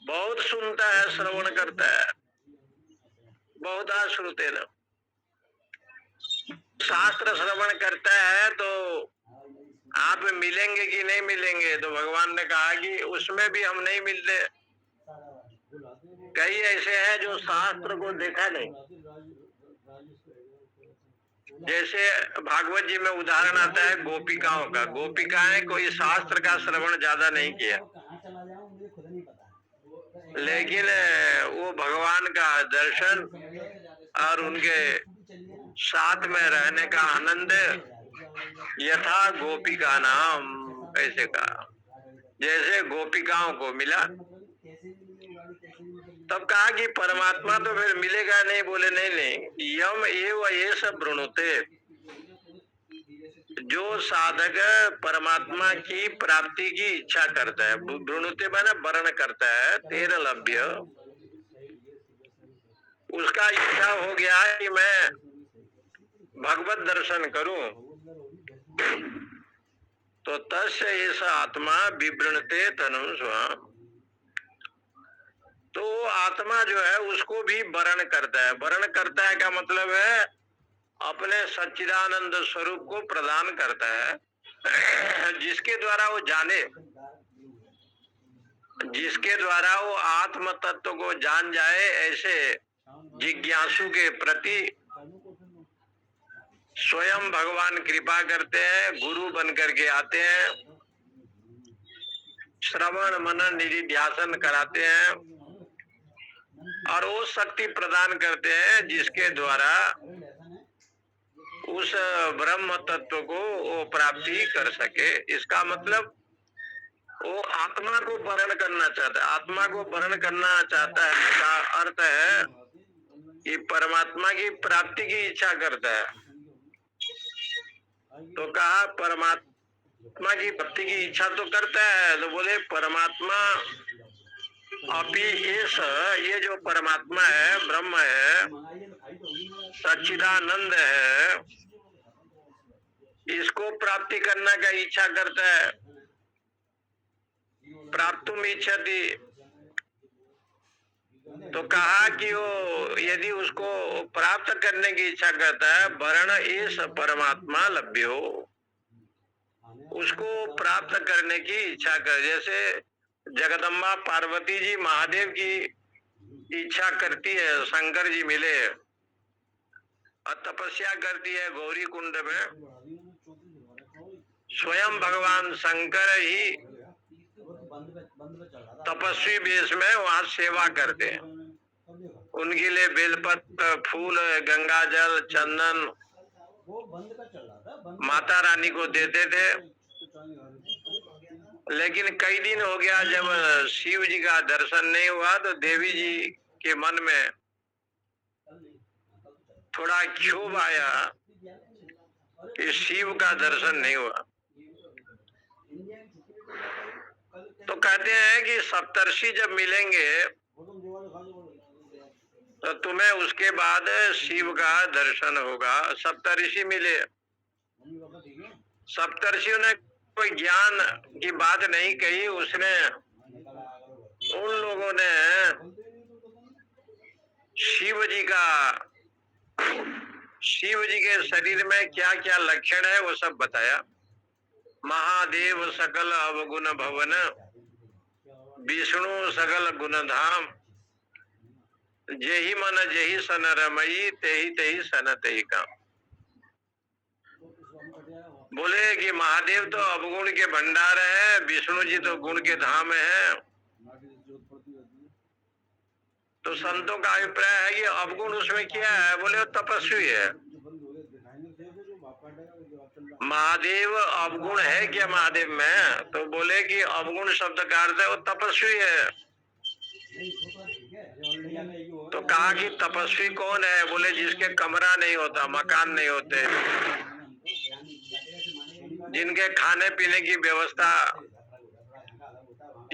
बहुत सुनता है, श्रवण करता है, बहुधा श्रुते न। शास्त्र श्रवण करता है तो आप मिलेंगे कि नहीं मिलेंगे? तो भगवान ने कहा कि उसमें भी हम नहीं मिलते। कई ऐसे हैं जो शास्त्र को देखा नहीं। जैसे भागवत जी में उदाहरण आता है गोपिकाओं का। गोपिकाएं कोई शास्त्र का श्रवण ज्यादा नहीं किया, लेकिन वो भगवान का दर्शन और उनके साथ में रहने का आनंद यथा गोपिका नाम, ऐसे कहा जैसे गोपिकाओं को मिला। तब कहा कि परमात्मा तो फिर मिलेगा नहीं। बोले नहीं, यम एव ये सब वृणुते, जो साधक परमात्मा की प्राप्ति की इच्छा करता है, वृणुते माने वर्ण करता है, तेरा लभ्य, उसका इच्छा हो गया कि मैं भगवत दर्शन करूं, तो तस्य ऐसा आत्मा विवृणते तनुं स्वाम। तो आत्मा जो है उसको भी वर्ण करता है। वर्ण करता है का मतलब है अपने सच्चिदानंद स्वरूप को प्रदान करता है, जिसके द्वारा वो जाने, जिसके द्वारा वो आत्म तत्व को जान जाए। ऐसे जिज्ञासु के प्रति स्वयं भगवान कृपा करते हैं, गुरु बन करके आते हैं, श्रवण मनन निधिध्यासन कराते हैं और वो शक्ति प्रदान करते हैं जिसके द्वारा उस ब्रह्म तत्व को वो प्राप्ति कर सके। इसका मतलब वो आत्मा को वर्ण करना चाहता है। आत्मा को वर्ण करना चाहता है का अर्थ है कि परमात्मा की प्राप्ति की इच्छा करता है। तो कहा परमात्मा की भक्ति की इच्छा तो करता है, तो बोले परमात्मा अभी ये जो परमात्मा है, ब्रह्म है, सच्चिदानंद है, इसको प्राप्ति करने का इच्छा करता है। प्राप्तुम इच्छति, तो कहा कि वो यदि उसको प्राप्त करने की इच्छा करता है, वर्ण एष परमात्मा लभ्यो, उसको प्राप्त करने की इच्छा कर, जैसे जगदम्बा पार्वती जी महादेव की इच्छा करती है शंकर जी मिले, और तपस्या करती है गौरी कुंड में, स्वयं भगवान शंकर ही तपस्वी वेश में वहाँ सेवा करते हैं। उनके लिए बेलपत्र, फूल, गंगा जल, चंदन माता रानी को देते थे। लेकिन कई दिन हो गया जब शिव जी का दर्शन नहीं हुआ, तो देवी जी के मन में थोड़ा क्षोभ आया कि शिव का दर्शन नहीं हुआ। तो कहते हैं कि सप्तर्षि जब मिलेंगे तो तुम्हें उसके बाद शिव का दर्शन होगा। सप्तर्षि मिले, सप्तर्षियों ने कोई ज्ञान की बात नहीं कही, उसने उन लोगों ने शिव जी के शरीर में क्या क्या लक्षण है वो सब बताया। महादेव सकल अवगुण भवन, विष्णु सकल गुण धाम, जेहि मन जेहि सन रमई, तेहि तेहि सन तेहि काम। बोले कि महादेव तो अवगुण के भंडार है, विष्णु जी तो गुण के धाम है। तो संतों का अभिप्राय है कि अवगुण उसमें क्या है? बोले वो तपस्वी है। महादेव अवगुण है क्या महादेव में? तो बोले कि अवगुण शब्द का अर्थ है वो तपस्वी है। तो कहा कि तपस्वी कौन है? बोले जिसके कमरा नहीं होता, मकान नहीं होते, जिनके खाने पीने की व्यवस्था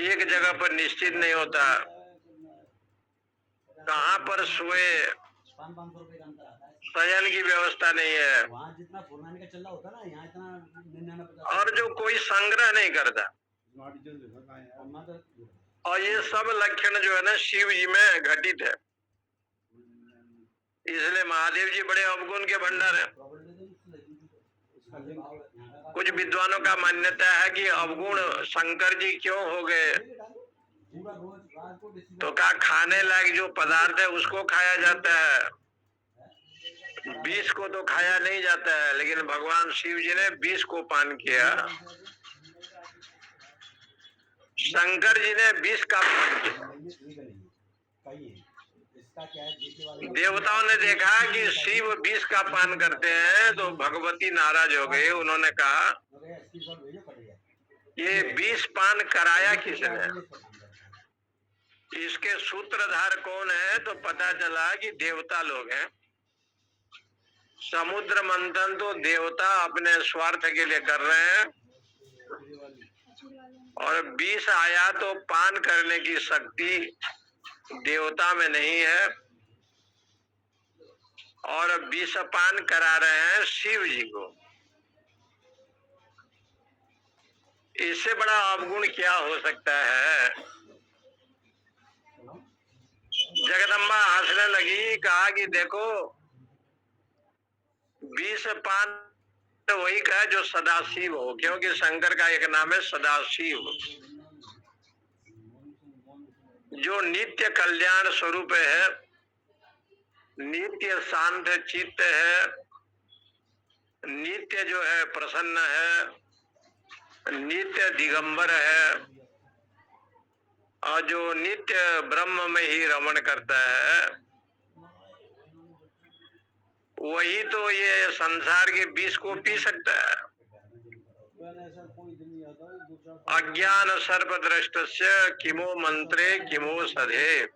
एक जगह पर निश्चित नहीं होता, कहाँ पर सोए, शयन की व्यवस्था नहीं है, और जो कोई संग्रह नहीं करता। और ये सब लक्षण जो है ना शिव जी में घटित है, इसलिए महादेव जी बड़े अवगुण के भंडार है। कुछ विद्वानों का मान्यता है कि अवगुण शंकर जी क्यों हो गए, तो क्या खाने लायक जो पदार्थ है उसको खाया जाता है, विष को तो खाया नहीं जाता है। लेकिन भगवान शिव जी ने विष को पान किया, शंकर जी ने विष का पान किया। देवताओं ने देखा कि शिव विष का पान करते हैं, तो भगवती नाराज हो गई। उन्होंने कहा ये विष पान कराया किसने? इसके सूत्रधार कौन है? तो पता चला कि देवता लोग हैं। समुद्र मंथन तो देवता अपने स्वार्थ के लिए कर रहे हैं, और विष आया तो पान करने की शक्ति देवता में नहीं है, और विष पान करा रहे हैं शिव जी को। इससे बड़ा अवगुण क्या हो सकता है? जगदम्बा हंसने लगी, कहा कि देखो विष पान तो वही का जो सदाशिव हो, क्योंकि शंकर का एक नाम है सदाशिव, जो नित्य कल्याण स्वरूप है, नित्य शांत चित्त है, नित्य जो है प्रसन्न है, नित्य दिगंबर है, और जो नित्य ब्रह्म में ही रमण करता है, वही तो ये संसार के विष को पी सकता है। अज्ञान सर्प दृष्टस्य किमो मंत्रे किमो सधे,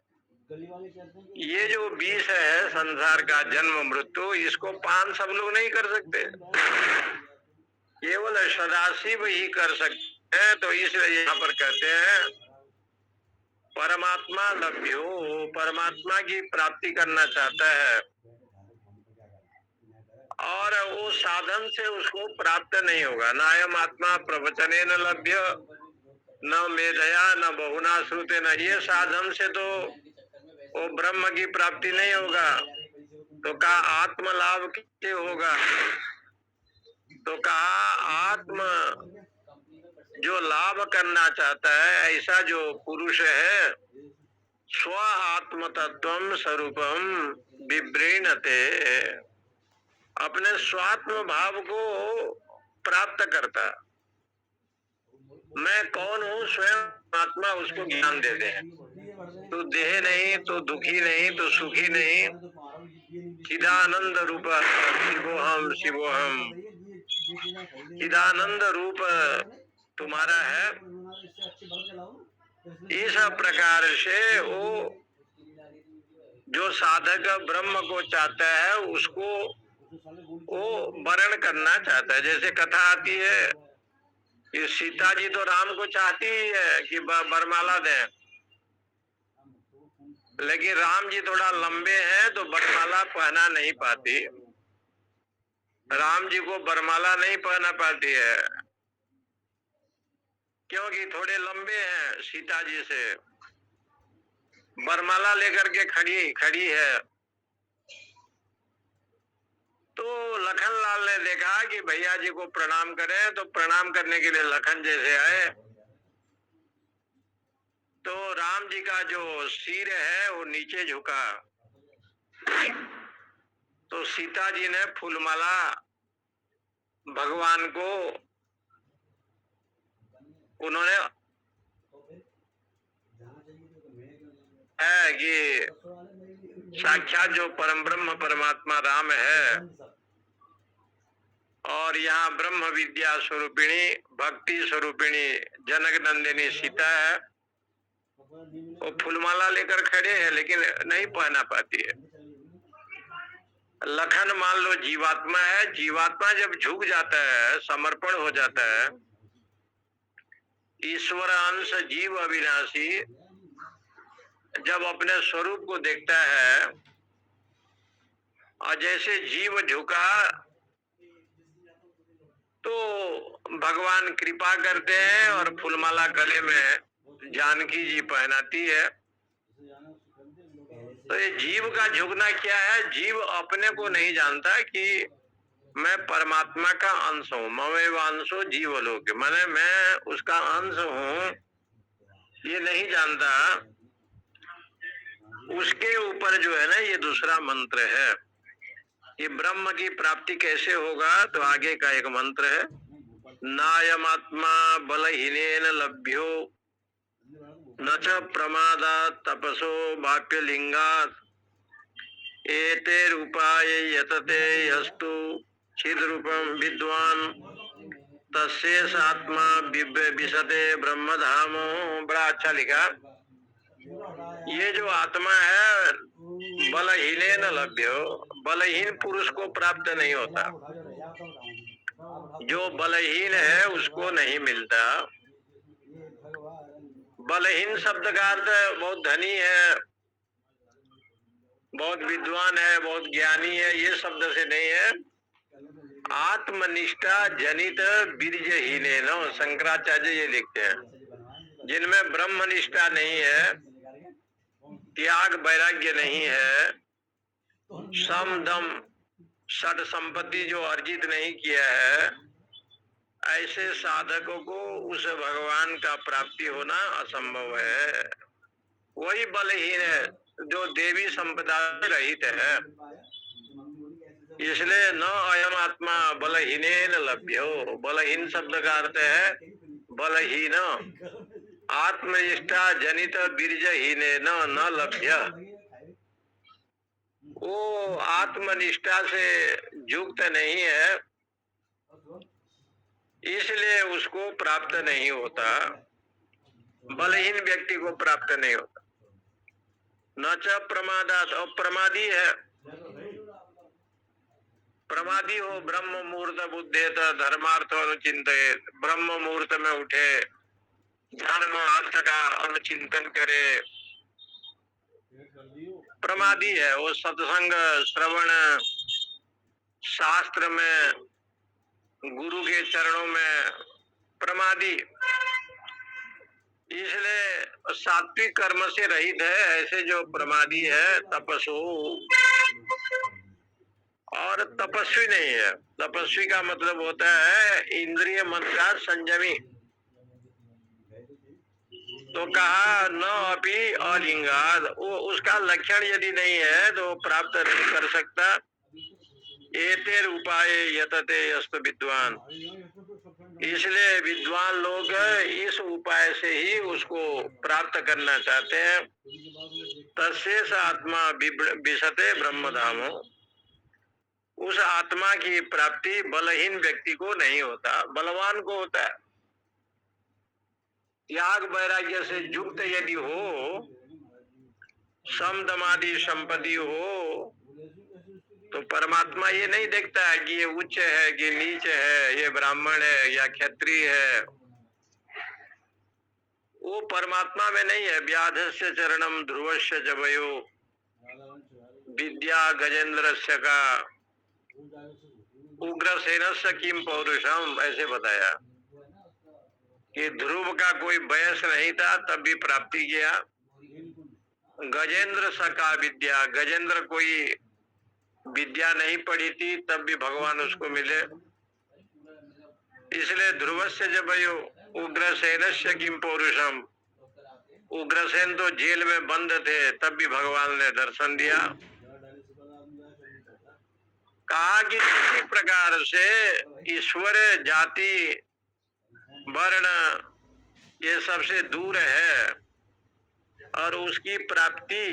ये जो विष है संसार का जन्म मृत्यु, इसको पान सब लोग नहीं कर सकते। केवल सदाशिव ही कर सकते हैं। तो इसलिए यहाँ पर कहते हैं परमात्मा लभ्यो, परमात्मा की प्राप्ति करना चाहता है और वो साधन से उसको प्राप्त नहीं होगा। न अयम आत्मा प्रवचने न लभ्य, न मेधया न बहुना श्रुते, न ये साधन से तो वो ब्रह्म की प्राप्ति नहीं होगा। तो कहा आत्म लाभ कैसे होगा? तो कहा आत्म जो लाभ करना चाहता है ऐसा जो पुरुष है, स्व आत्म तत्वम स्वरूपम विव्रीणते, अपने स्वात्म भाव को प्राप्त करता। मैं कौन हूँ, स्वयं आत्मा उसको ज्ञान दे दे। तो देह नहीं, तो दुखी नहीं, तो सुखी नहीं, चिदानंद रूप शिवोहम शिवोहम, चिदानंद रूप तुम्हारा है। इस प्रकार से वो जो साधक ब्रह्म को चाहता है उसको वो वर्ण करना चाहता है। जैसे कथा आती है कि सीता जी तो राम को चाहती ही है कि वरमाला दें, लेकिन राम जी थोड़ा लंबे हैं तो वरमाला पहना नहीं पाती, राम जी को वरमाला नहीं पहना पाती है क्योंकि थोड़े लंबे हैं सीता जी से। वरमाला लेकर के खड़ी है। तो लखन लाल ने देखा कि भैया जी को प्रणाम करें, तो प्रणाम करने के लिए लखन जैसे आए तो राम जी का जो सिर है वो नीचे झुका। तो सीता जी ने फूलमाला भगवान को उन्होंने है कि साक्षात जो परम ब्रह्म परमात्मा राम है और यहाँ ब्रह्म विद्या स्वरूपिणी भक्ति स्वरूपिणी जनक नंदिनी सीता है, वो फूलमाला लेकर खड़े हैं लेकिन नहीं पहना पाती है। लखन मान लो जीवात्मा है, जीवात्मा जब झुक जाता है, समर्पण हो जाता है, ईश्वर अंश जीव अविनाशी जब अपने स्वरूप को देखता है और जैसे जीव झुका तो भगवान कृपा करते हैं और फूलमाला गले में जानकी जी पहनाती है। तो ये जीव का झुकना क्या है? जीव अपने को नहीं जानता कि मैं परमात्मा का अंश हूँ, ममेव अंशो जीवलोक, माने मैं उसका अंश हूँ, ये नहीं जानता। उसके ऊपर जो है ना ये दूसरा मंत्र है। ये ब्रह्म की प्राप्ति कैसे होगा? तो आगे का एक मंत्र है, नायमात्मा बलहीनेन लभ्यो न च प्रमादात् तपसो वाप्यलिंगात् एतेरुपाय यतते यस्तु चिद्रूपम विद्वान तस्येष आत्मा विशते ब्रह्मधामो। बड़ा अच्छा लिखा। ये जो आत्मा है बलहीनेन लभ्यो, बलहीन पुरुष को प्राप्त नहीं होता, जो बलहीन है उसको नहीं मिलता। बलहीन शब्द का अर्थ बहुत धनी है, बहुत विद्वान है, बहुत ज्ञानी है, ये शब्द से नहीं है। आत्मनिष्ठा जनित बीर्जहीनेन, शंकराचार्य ये लिखते हैं, जिनमें ब्रह्मनिष्ठा नहीं है, त्याग वैराग्य नहीं है, सम दम षड संपत्ति जो अर्जित नहीं किया है, ऐसे साधकों को उस भगवान का प्राप्ति होना असंभव है। वही बलहीन है जो देवी संपदा से रहित है। इसलिए न अयम आत्मा बलहीनेन लभ्यो, बलहीन शब्द का अर्थ है बलहीन, आत्मनिष्ठा जनित बीर्जहीनेन न लभ्य। वो आत्मनिष्ठा से युक्त नहीं है, इसलिए उसको प्राप्त नहीं होता, बलहीन व्यक्ति को प्राप्त नहीं होता। न च प्रमादात्, अप्रमादी है, प्रमादी हो ब्रह्म मुहूर्त बुद्धेत धर्मार्थ अनुचिंतित, ब्रह्म मुहूर्त में उठे, धर्म अर्थ का अनुचिंतन करे, प्रमादी है वो। सत्संग श्रवण, शास्त्र में, गुरु के चरणों में प्रमादी। इसलिए सात्विक कर्म से रहित है ऐसे जो प्रमादी है तपस्वी, और तपस्वी नहीं है। तपस्वी का मतलब होता है इंद्रिय मन का संयमी। तो कहा न अपि अलिंगाद, वो उसका लक्षण यदि नहीं है तो प्राप्त नहीं कर सकता। एतेर उपाय यतते यस्तु विद्वान, इसलिए विद्वान लोग इस उपाय से ही उसको प्राप्त करना चाहते हैं। तस्येष आत्मा विशते ब्रह्मधामो, उस आत्मा की प्राप्ति बलहीन व्यक्ति को नहीं होता, बलवान को होता है। त्याग वैराग्य से युक्त यदि हो, सम दमादि संपत्ति हो, तो परमात्मा ये नहीं देखता है कि ये उच्च है कि नीच है, ये ब्राह्मण है या क्षत्रिय है। वो परमात्मा में नहीं है। व्याधस्य चरणम ध्रुवस्य जबयो विद्या गजेंद्रस्य का उग्रसेनस्य किम पौरुषम, ऐसे बताया कि ध्रुव का कोई वयस नहीं था तब भी प्राप्ति किया। गजेंद्र सका विद्या, गजेंद्र कोई विद्या नहीं पढ़ी थी तब भी भगवान उसको मिले। इसलिए ध्रुवस्य जबयो उग्रसेनस्य किम पौरुषम, उग्रसेन तो जेल में बंद थे तब भी भगवान ने दर्शन दिया। कहा कि किसी प्रकार से ईश्वर जाति वर्ण ये सबसे दूर है, और उसकी प्राप्ति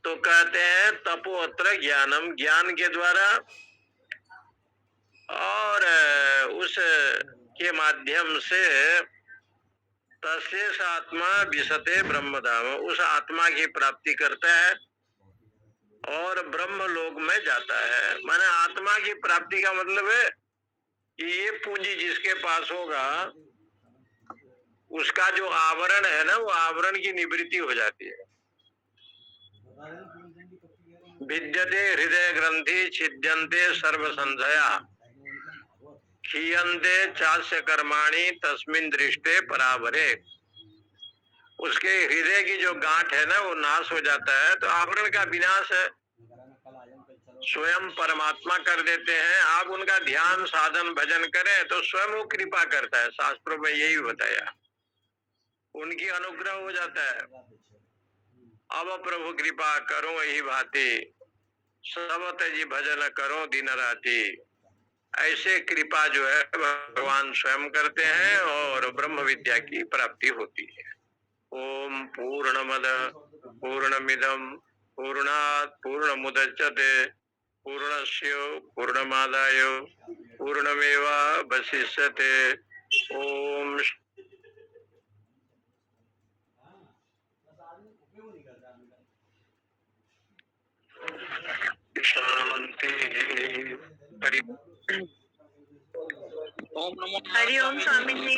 तो कहते हैं तपोत्र ज्ञानम, ज्ञान के द्वारा और उस के माध्यम से। तस्येष आत्मा विशते ब्रह्मधाम, उस आत्मा की प्राप्ति करता है और ब्रह्म लोक में जाता है। माने आत्मा की प्राप्ति का मतलब है कि ये पूंजी जिसके पास होगा उसका जो आवरण है ना, वो आवरण की निवृत्ति हो जाती है। विद्यते हृदय ग्रंथि छिद्यन्ते सर्व संशया, क्षीयन्ते चास्य कर्माणि तस्मिन् दृष्टे परावरे। उसके हृदय की जो गांठ है ना वो नाश हो जाता है, तो आवरण का विनाश है। स्वयं परमात्मा कर देते हैं। आप उनका ध्यान साधन भजन करें तो स्वयं वो कृपा करता है। शास्त्रों में यही बताया, उनकी अनुग्रह हो जाता है। अब प्रभु कृपा करो यही भांति, सब तेजी भजन करो दिन राति। ऐसे कृपा जो है भगवान स्वयं करते हैं और ब्रह्म विद्या की प्राप्ति होती है। ओम पूर्णमद पूर्णमिदम पूर्णात् पूर्णमुदच्यते पूर्णस्य पूर्णमादाय पूर्णमेवावशिष्यते। ओम शांति। हरि ओम स्वामी जी।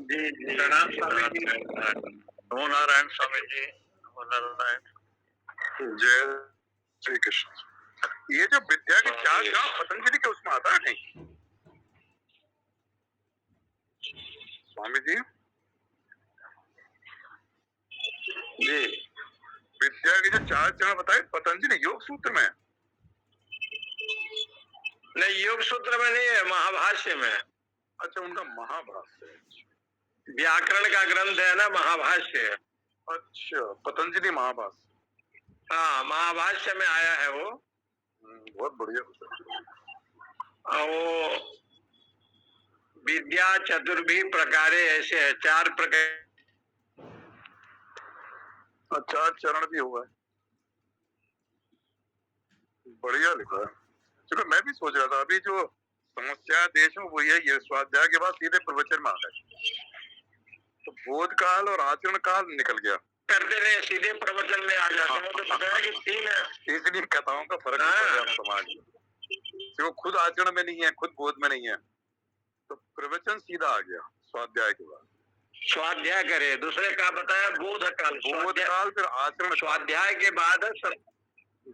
जी जी प्रणाम स्वामी जी। नमो नारायण स्वामी जी। नमो नारायण। जय श्री कृष्ण। ये जो विद्या के चार गांव पतंजलि के उसमें आता है नहीं स्वामी जी? जी विद्या के जो चार चरण बताए पतंजलि योग सूत्र में? नहीं, योग सूत्र में नहीं है, महाभाष्य में। अच्छा, उनका महाभाष्य है। व्याकरण का ग्रंथ है ना महाभाष्य। अच्छा, पतंजलि महाभाष्य। हाँ, महाभाष्य में आया है वो। बहुत बढ़िया। वो विद्या चतुर्भी प्रकारे ऐसे है, चार प्रकार। अच्छा, चरण भी हुआ है। बढ़िया लिखा है। चलो, मैं भी सोच रहा था अभी जो समस्या देश में वो यही है, स्वाध्याय के बाद सीधे प्रवचन में आ गए, तो बोध काल और आचरण काल निकल गया। करते रहे सीधे प्रवचन में आ जाते हैं। तो पता है कि तीन, इसलिए कथाओं का फर्क है समाज में। वो खुद आचरण में नहीं है, खुद बोध में नहीं है, तो प्रवचन सीधा आ गया स्वाध्याय के बाद। स्वाध्याय करे, दूसरे का बताया बोध काल, बोध काल, फिर आचरण, स्वाध्याय के बाद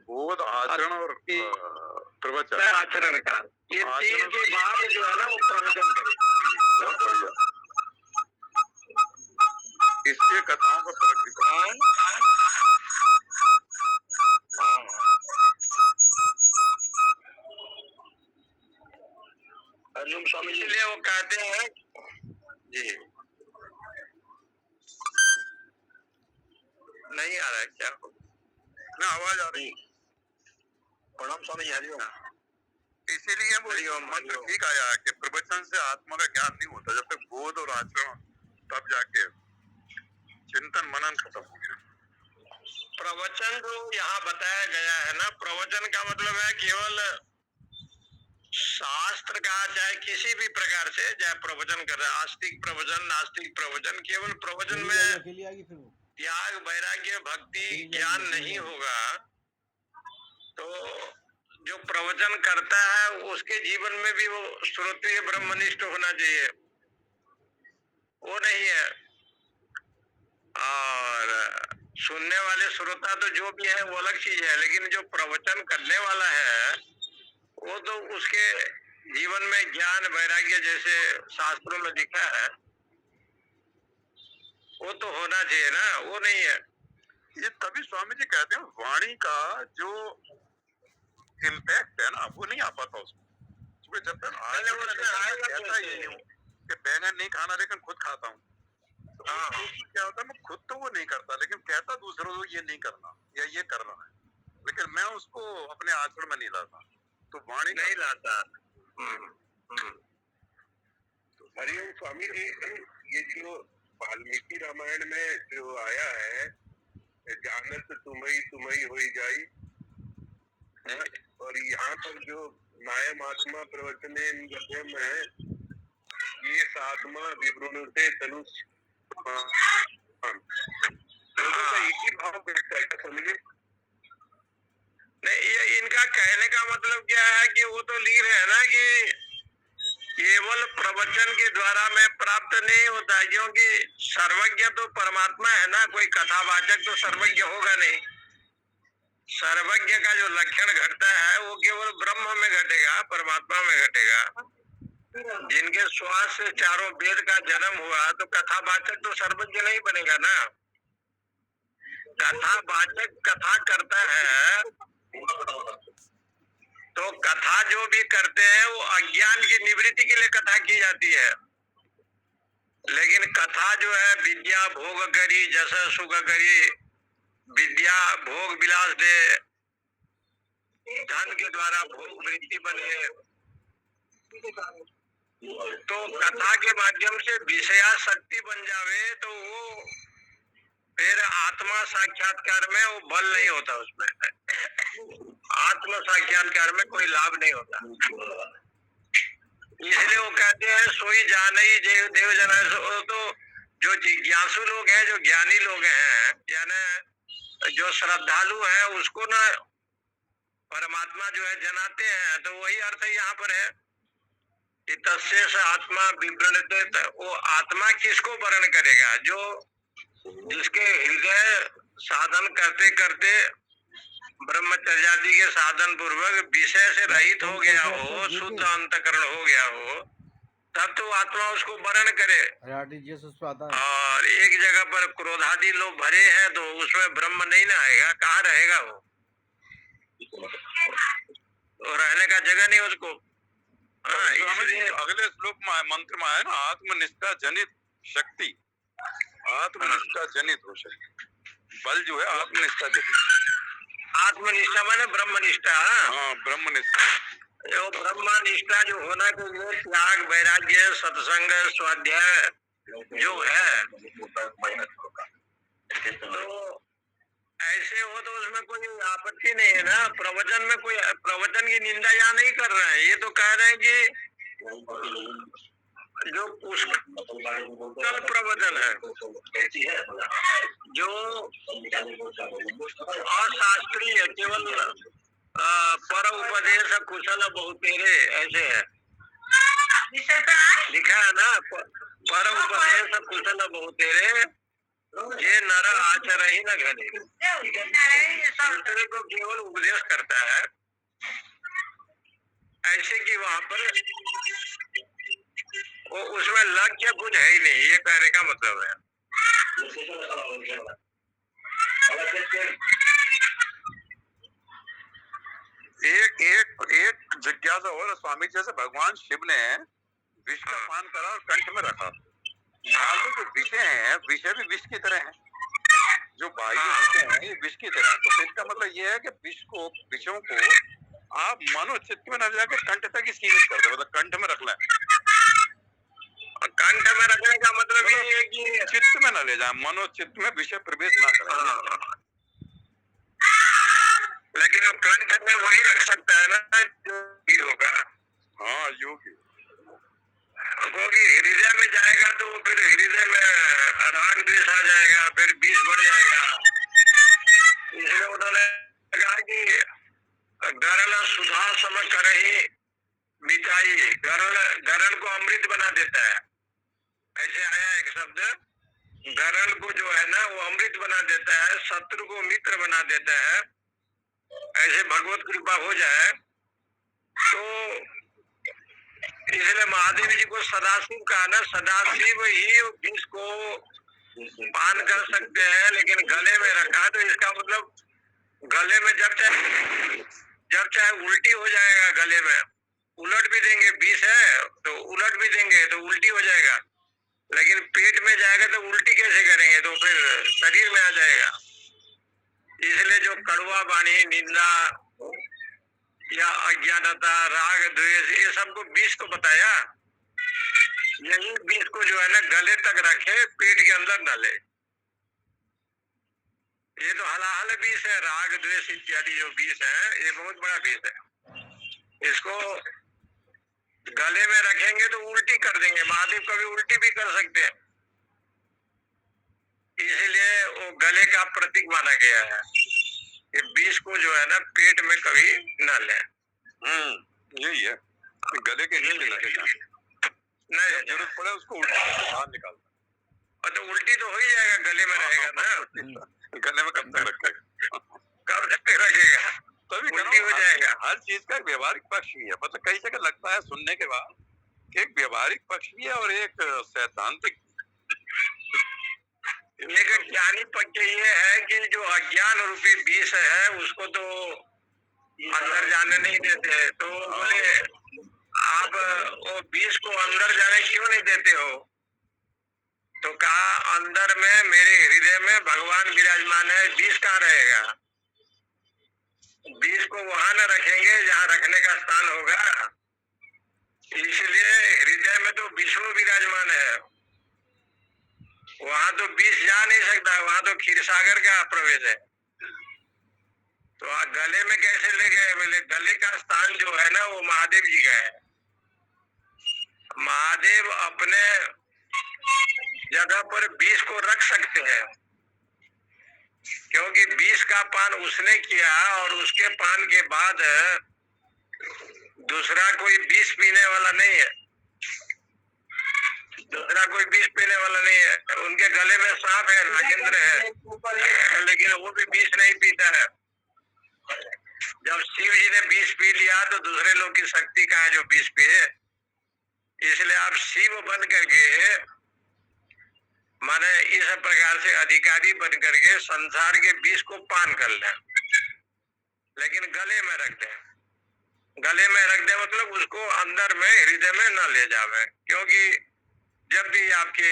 बोध, आचरण और प्रवचन, आचरण काल, ये तीन के बाद जो है ना वो प्रवचन करे। बहुत बढ़िया। इसलिए कथाओं का फर्क अर्जुन स्वामी, इसलिए वो कहते हैं जी। नहीं आ रहा है क्या? ना आवाज आ रही? प्रणाम स्वामी जी, हरिओम। इसीलिए वो मंत्र ठीक आया है कि प्रवचन से आत्मा का ज्ञान नहीं होता, जब तक बोध और आचरण, तब जाके चिंतन मनन खत्म हो गया। प्रवचन जो यहाँ बताया गया है ना, प्रवचन का मतलब है केवल शास्त्र का, चाहे किसी भी प्रकार से, चाहे प्रवचन कर रहे हैं, आस्तिक प्रवचन, नास्तिक प्रवचन, केवल प्रवचन में त्याग, वैराग्य, भक्ति, ज्ञान नहीं होगा तो जो प्रवचन करता है उसके जीवन में भी वो श्रोत्रिय ब्रह्मनिष्ठ होना चाहिए, वो नहीं है। और सुनने वाले श्रोता तो जो भी है वो अलग चीज है, लेकिन जो प्रवचन करने वाला है वो तो उसके जीवन में ज्ञान, वैराग्य जैसे शास्त्रों में लिखा है वो तो होना चाहिए ना, वो नहीं है। ये तभी स्वामी जी कहते हैं वाणी का जो इम्पैक्ट है ना वो नहीं आ पाता उसमें, क्योंकि जब तक कहता ही नहीं हूँ कि बैंगन नहीं खाना लेकिन खुद खाता हूँ, तो क्या होता है, मैं खुद तो वो नहीं करता लेकिन कहता दूसरों को ये नहीं करना या ये करना है, लेकिन मैं उसको अपने आचरण में नहीं लाता, तो वाणी नहीं लाता। हरिओम स्वामी जी, ये जो वाल्मीकि रामायण में जो आया है, जानत तुम्ही होई जाई, और यहाँ पर जो नायम आत्मा प्रवचने है, ये सात्मा विवृणुते तनु, एक ही भाव बैठता है, समझे? नहीं, ये इनका कहने का मतलब क्या है कि वो तो लिख रहे हैं ना कि केवल प्रवचन के द्वारा में प्राप्त नहीं होता, क्योंकि सर्वज्ञ तो परमात्मा है ना, कोई कथावाचक तो सर्वज्ञ होगा नहीं। सर्वज्ञ का जो लक्षण घटता है वो केवल ब्रह्म में घटेगा, परमात्मा में घटेगा। जिनके श्वास से चारों वेद का जन्म हुआ तो कथावाचक तो सर्वज्ञ नहीं बनेगा ना। कथावाचक कथा करता है तो कथा जो भी करते हैं वो अज्ञान की निवृत्ति के लिए कथा की जाती है, लेकिन कथा जो है विद्या भोग करी, जस सुख करी, विद्या भोग विलास दे, धन के द्वारा भोग वृत्ति बने, तो कथा के माध्यम से विषया शक्ति बन जावे तो वो फिर आत्मा साक्षात्कार में वो बल नहीं होता, उसमें आत्म साक्षात्कार में कोई लाभ नहीं होता। इसलिए वो कहते हैं सोई जाने ही देव जना। तो जो जिज्ञासु लोग हैं, जो ज्ञानी लोग हैं, यानी जो श्रद्धालु है, उसको ना परमात्मा जो है जनाते हैं, तो वही अर्थ यहाँ पर है कि तस्सेष आत्मा विवृणते। वो आत्मा किसको वर्ण करेगा? जो जिसके हृदय साधन करते करते ब्रह्मचर्यादि के साधन पूर्वक विषय से रहित हो गया हो, शुद्ध अंतकरण हो गया हो, तब तो आत्मा उसको वर्ण करे। और एक जगह पर क्रोधादि लोग भरे हैं तो उसमें ब्रह्म नहीं ना आएगा, कहाँ रहेगा वो? तो रहने का जगह नहीं उसको। अगले श्लोक में मंत्र में है ना, आत्मनिष्ठा जनित शक्ति, आत्मनिष्ठा जनित हो शक्ति, बल जो है आत्मनिष्ठा जनित। आत्मनिष्ठा माने ब्रह्मनिष्ठा। हाँ, ब्रह्मनिष्ठा। जो ब्रह्मनिष्ठा जो होना चाहिए, त्याग, वैराग्य, सत्संग, स्वाध्याय जो है, तो ऐसे हो तो उसमें कोई आपत्ति नहीं है ना। प्रवचन में कोई प्रवचन की निंदा यहाँ नहीं कर रहे हैं, ये तो कह रहे हैं कि जो पुष्कल प्रवचन है, जो अशास्त्रीय, केवल पर उपदेश कुशल बहुतेरे, ऐसे है लिखा है ना। पर उपदेश कुशल बहुतेरे, ये नर आचर ही न घरे। दूसरे को केवल उपदेश करता है, ऐसे कि वहां पर वो उसमें लक्ष्य कुछ है ही नहीं, ये कहने का मतलब है। एक एक एक जिज्ञासा और स्वामी जी, जैसे भगवान शिव ने विष का पान करा और कंठ में रखा, मान लो जो विषय हैं, विषय भी विष की तरह हैं, जो बाह्य विषय हैं ये विष की तरह हैं। तो इसका मतलब ये है कि विषयों को आप मनोचित्त में न जाके कंठ तक ही सीमित कर दो, मतलब कंठ में रख लें। कंठ में रखने का मतलब ये है कि चित्त में न ले जाए, मनोचित्त में विषय प्रवेश ना करें। लेकिन वो कंठ में वही रख सकता है ना जो होगा। हाँ योगी, क्योंकि हृदय में जाएगा तो फिर हृदय में राग द्वेष आ जाएगा, फिर विष बढ़ जाएगा। इसलिए उन्होंने कहा कि गरल सुधा सम करहि मिटाई, गरल को अमृत बना देता है, ऐसे आया एक शब्द। गरल को जो है ना वो अमृत बना देता है, शत्रु को मित्र बना देता है। ऐसे भगवत कृपा हो जाए तो इसलिए महादेव जी को सदाशिव कहा ना, सदाशिव ही विष को पान कर सकते हैं, लेकिन गले में रखा तो इसका मतलब गले में जब चाहे उल्टी हो जाएगा, गले में उलट भी देंगे, विष है तो उलट भी देंगे तो उल्टी हो जाएगा, लेकिन पेट में जाएगा तो उल्टी कैसे करेंगे, तो फिर शरीर में आ जाएगा। इसलिए जो कड़वा वाणी, निंदा या अज्ञानता, राग द्वेष, ये सबको विष को बताया। यही विष को जो है ना गले तक रखे, पेट के अंदर न ले। ये तो हलाहल विष है, राग द्वेष इत्यादि जो विष है ये बहुत बड़ा विष है। इसको गले में रखेंगे तो उल्टी कर देंगे, महादेव कभी उल्टी भी कर सकते हैं, इसलिए वो गले का प्रतीक माना गया है। ये विष को जो है ना पेट में कभी न ले। यही है, गले के नीचे लगे नहीं, जरूरत पड़े उसको उल्टी करके बाहर निकालना। तो उल्टी तो हो ही जाएगा, गले में रहेगा ना। गले में कब तक रखेगा, कब तक रखेगा, तभी उल्टी हो जाएगा। हर चीज का एक व्यवहारिक पक्ष भी है, मतलब कई जगह लगता है सुनने के बाद कि एक व्यवहारिक पक्ष भी है और एक सैद्धांतिक। लेकिन ज्ञानी पक्ष ये है कि जो अज्ञान रूपी विष है उसको तो अंदर जाने नहीं देते, तो बोले आप वो विष को अंदर जाने क्यों नहीं देते हो, तो कहा अंदर में मेरे हृदय में भगवान विराजमान है, विष कहाँ रहेगा। विष को वहां न रखेंगे जहाँ रखने का स्थान होगा, इसलिए हृदय में तो विष्णु विराजमान है, वहां तो विष जा नहीं सकता, वहां तो क्षीर सागर का प्रवेश है। तो गले में कैसे ले गए, बोले गले का स्थान जो है ना वो महादेव जी का है। महादेव अपने जगह पर विष को रख सकते हैं, क्योंकि विष का पान उसने किया और उसके पान के बाद दूसरा कोई विष पीने वाला नहीं है, दूसरा कोई विष पीने वाला नहीं है। उनके गले में सांप है, नागेंद्र है, लेकिन वो भी विष नहीं पीता है। जब शिव जी ने विष पी लिया तो दूसरे लोग की शक्ति कहाँ है जो विष पिए। इसलिए आप शिव बन करके माने इस प्रकार से अधिकारी बन करके संसार के विष को पान कर लें, लेकिन गले में रख दें। गले में रख दें मतलब उसको अंदर में हृदय में न ले जावे, क्योंकि जब भी आपके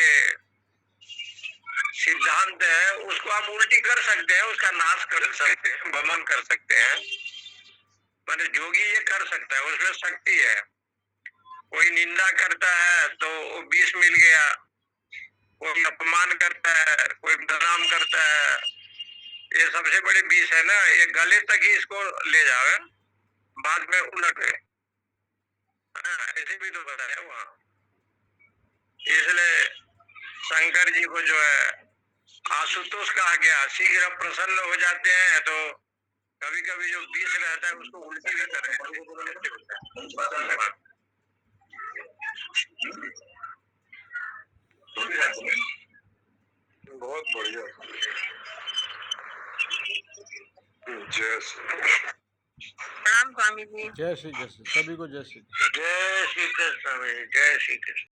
सिद्धांत है उसको आप उल्टी कर सकते हैं, उसका नाश कर सकते हैं, वमन कर सकते हैं, माने जोगी ये कर सकता है, उसमें शक्ति है। कोई निंदा करता है तो वो विष मिल गया, कोई अपमान करता है, कोई बदनाम करता है, ये सबसे बड़ी विष है ना, ये गले तक ही इसको ले जावे, बाद में उलट गए। ऐसे भी तो बताया वहाँ। इसलिए शंकर जी को जो है आशुतोष कहा गया, शीघ्र प्रसन्न हो जाते हैं, तो कभी कभी जो विष रहता है उसको उल्टी भी कर बहुत बढ़िया। जय श्री प्रणाम स्वामी जी। जय श्री कृष्ण, सभी को जय श्री जय श्री कृष्ण स्वामी, जय श्री कृष्ण।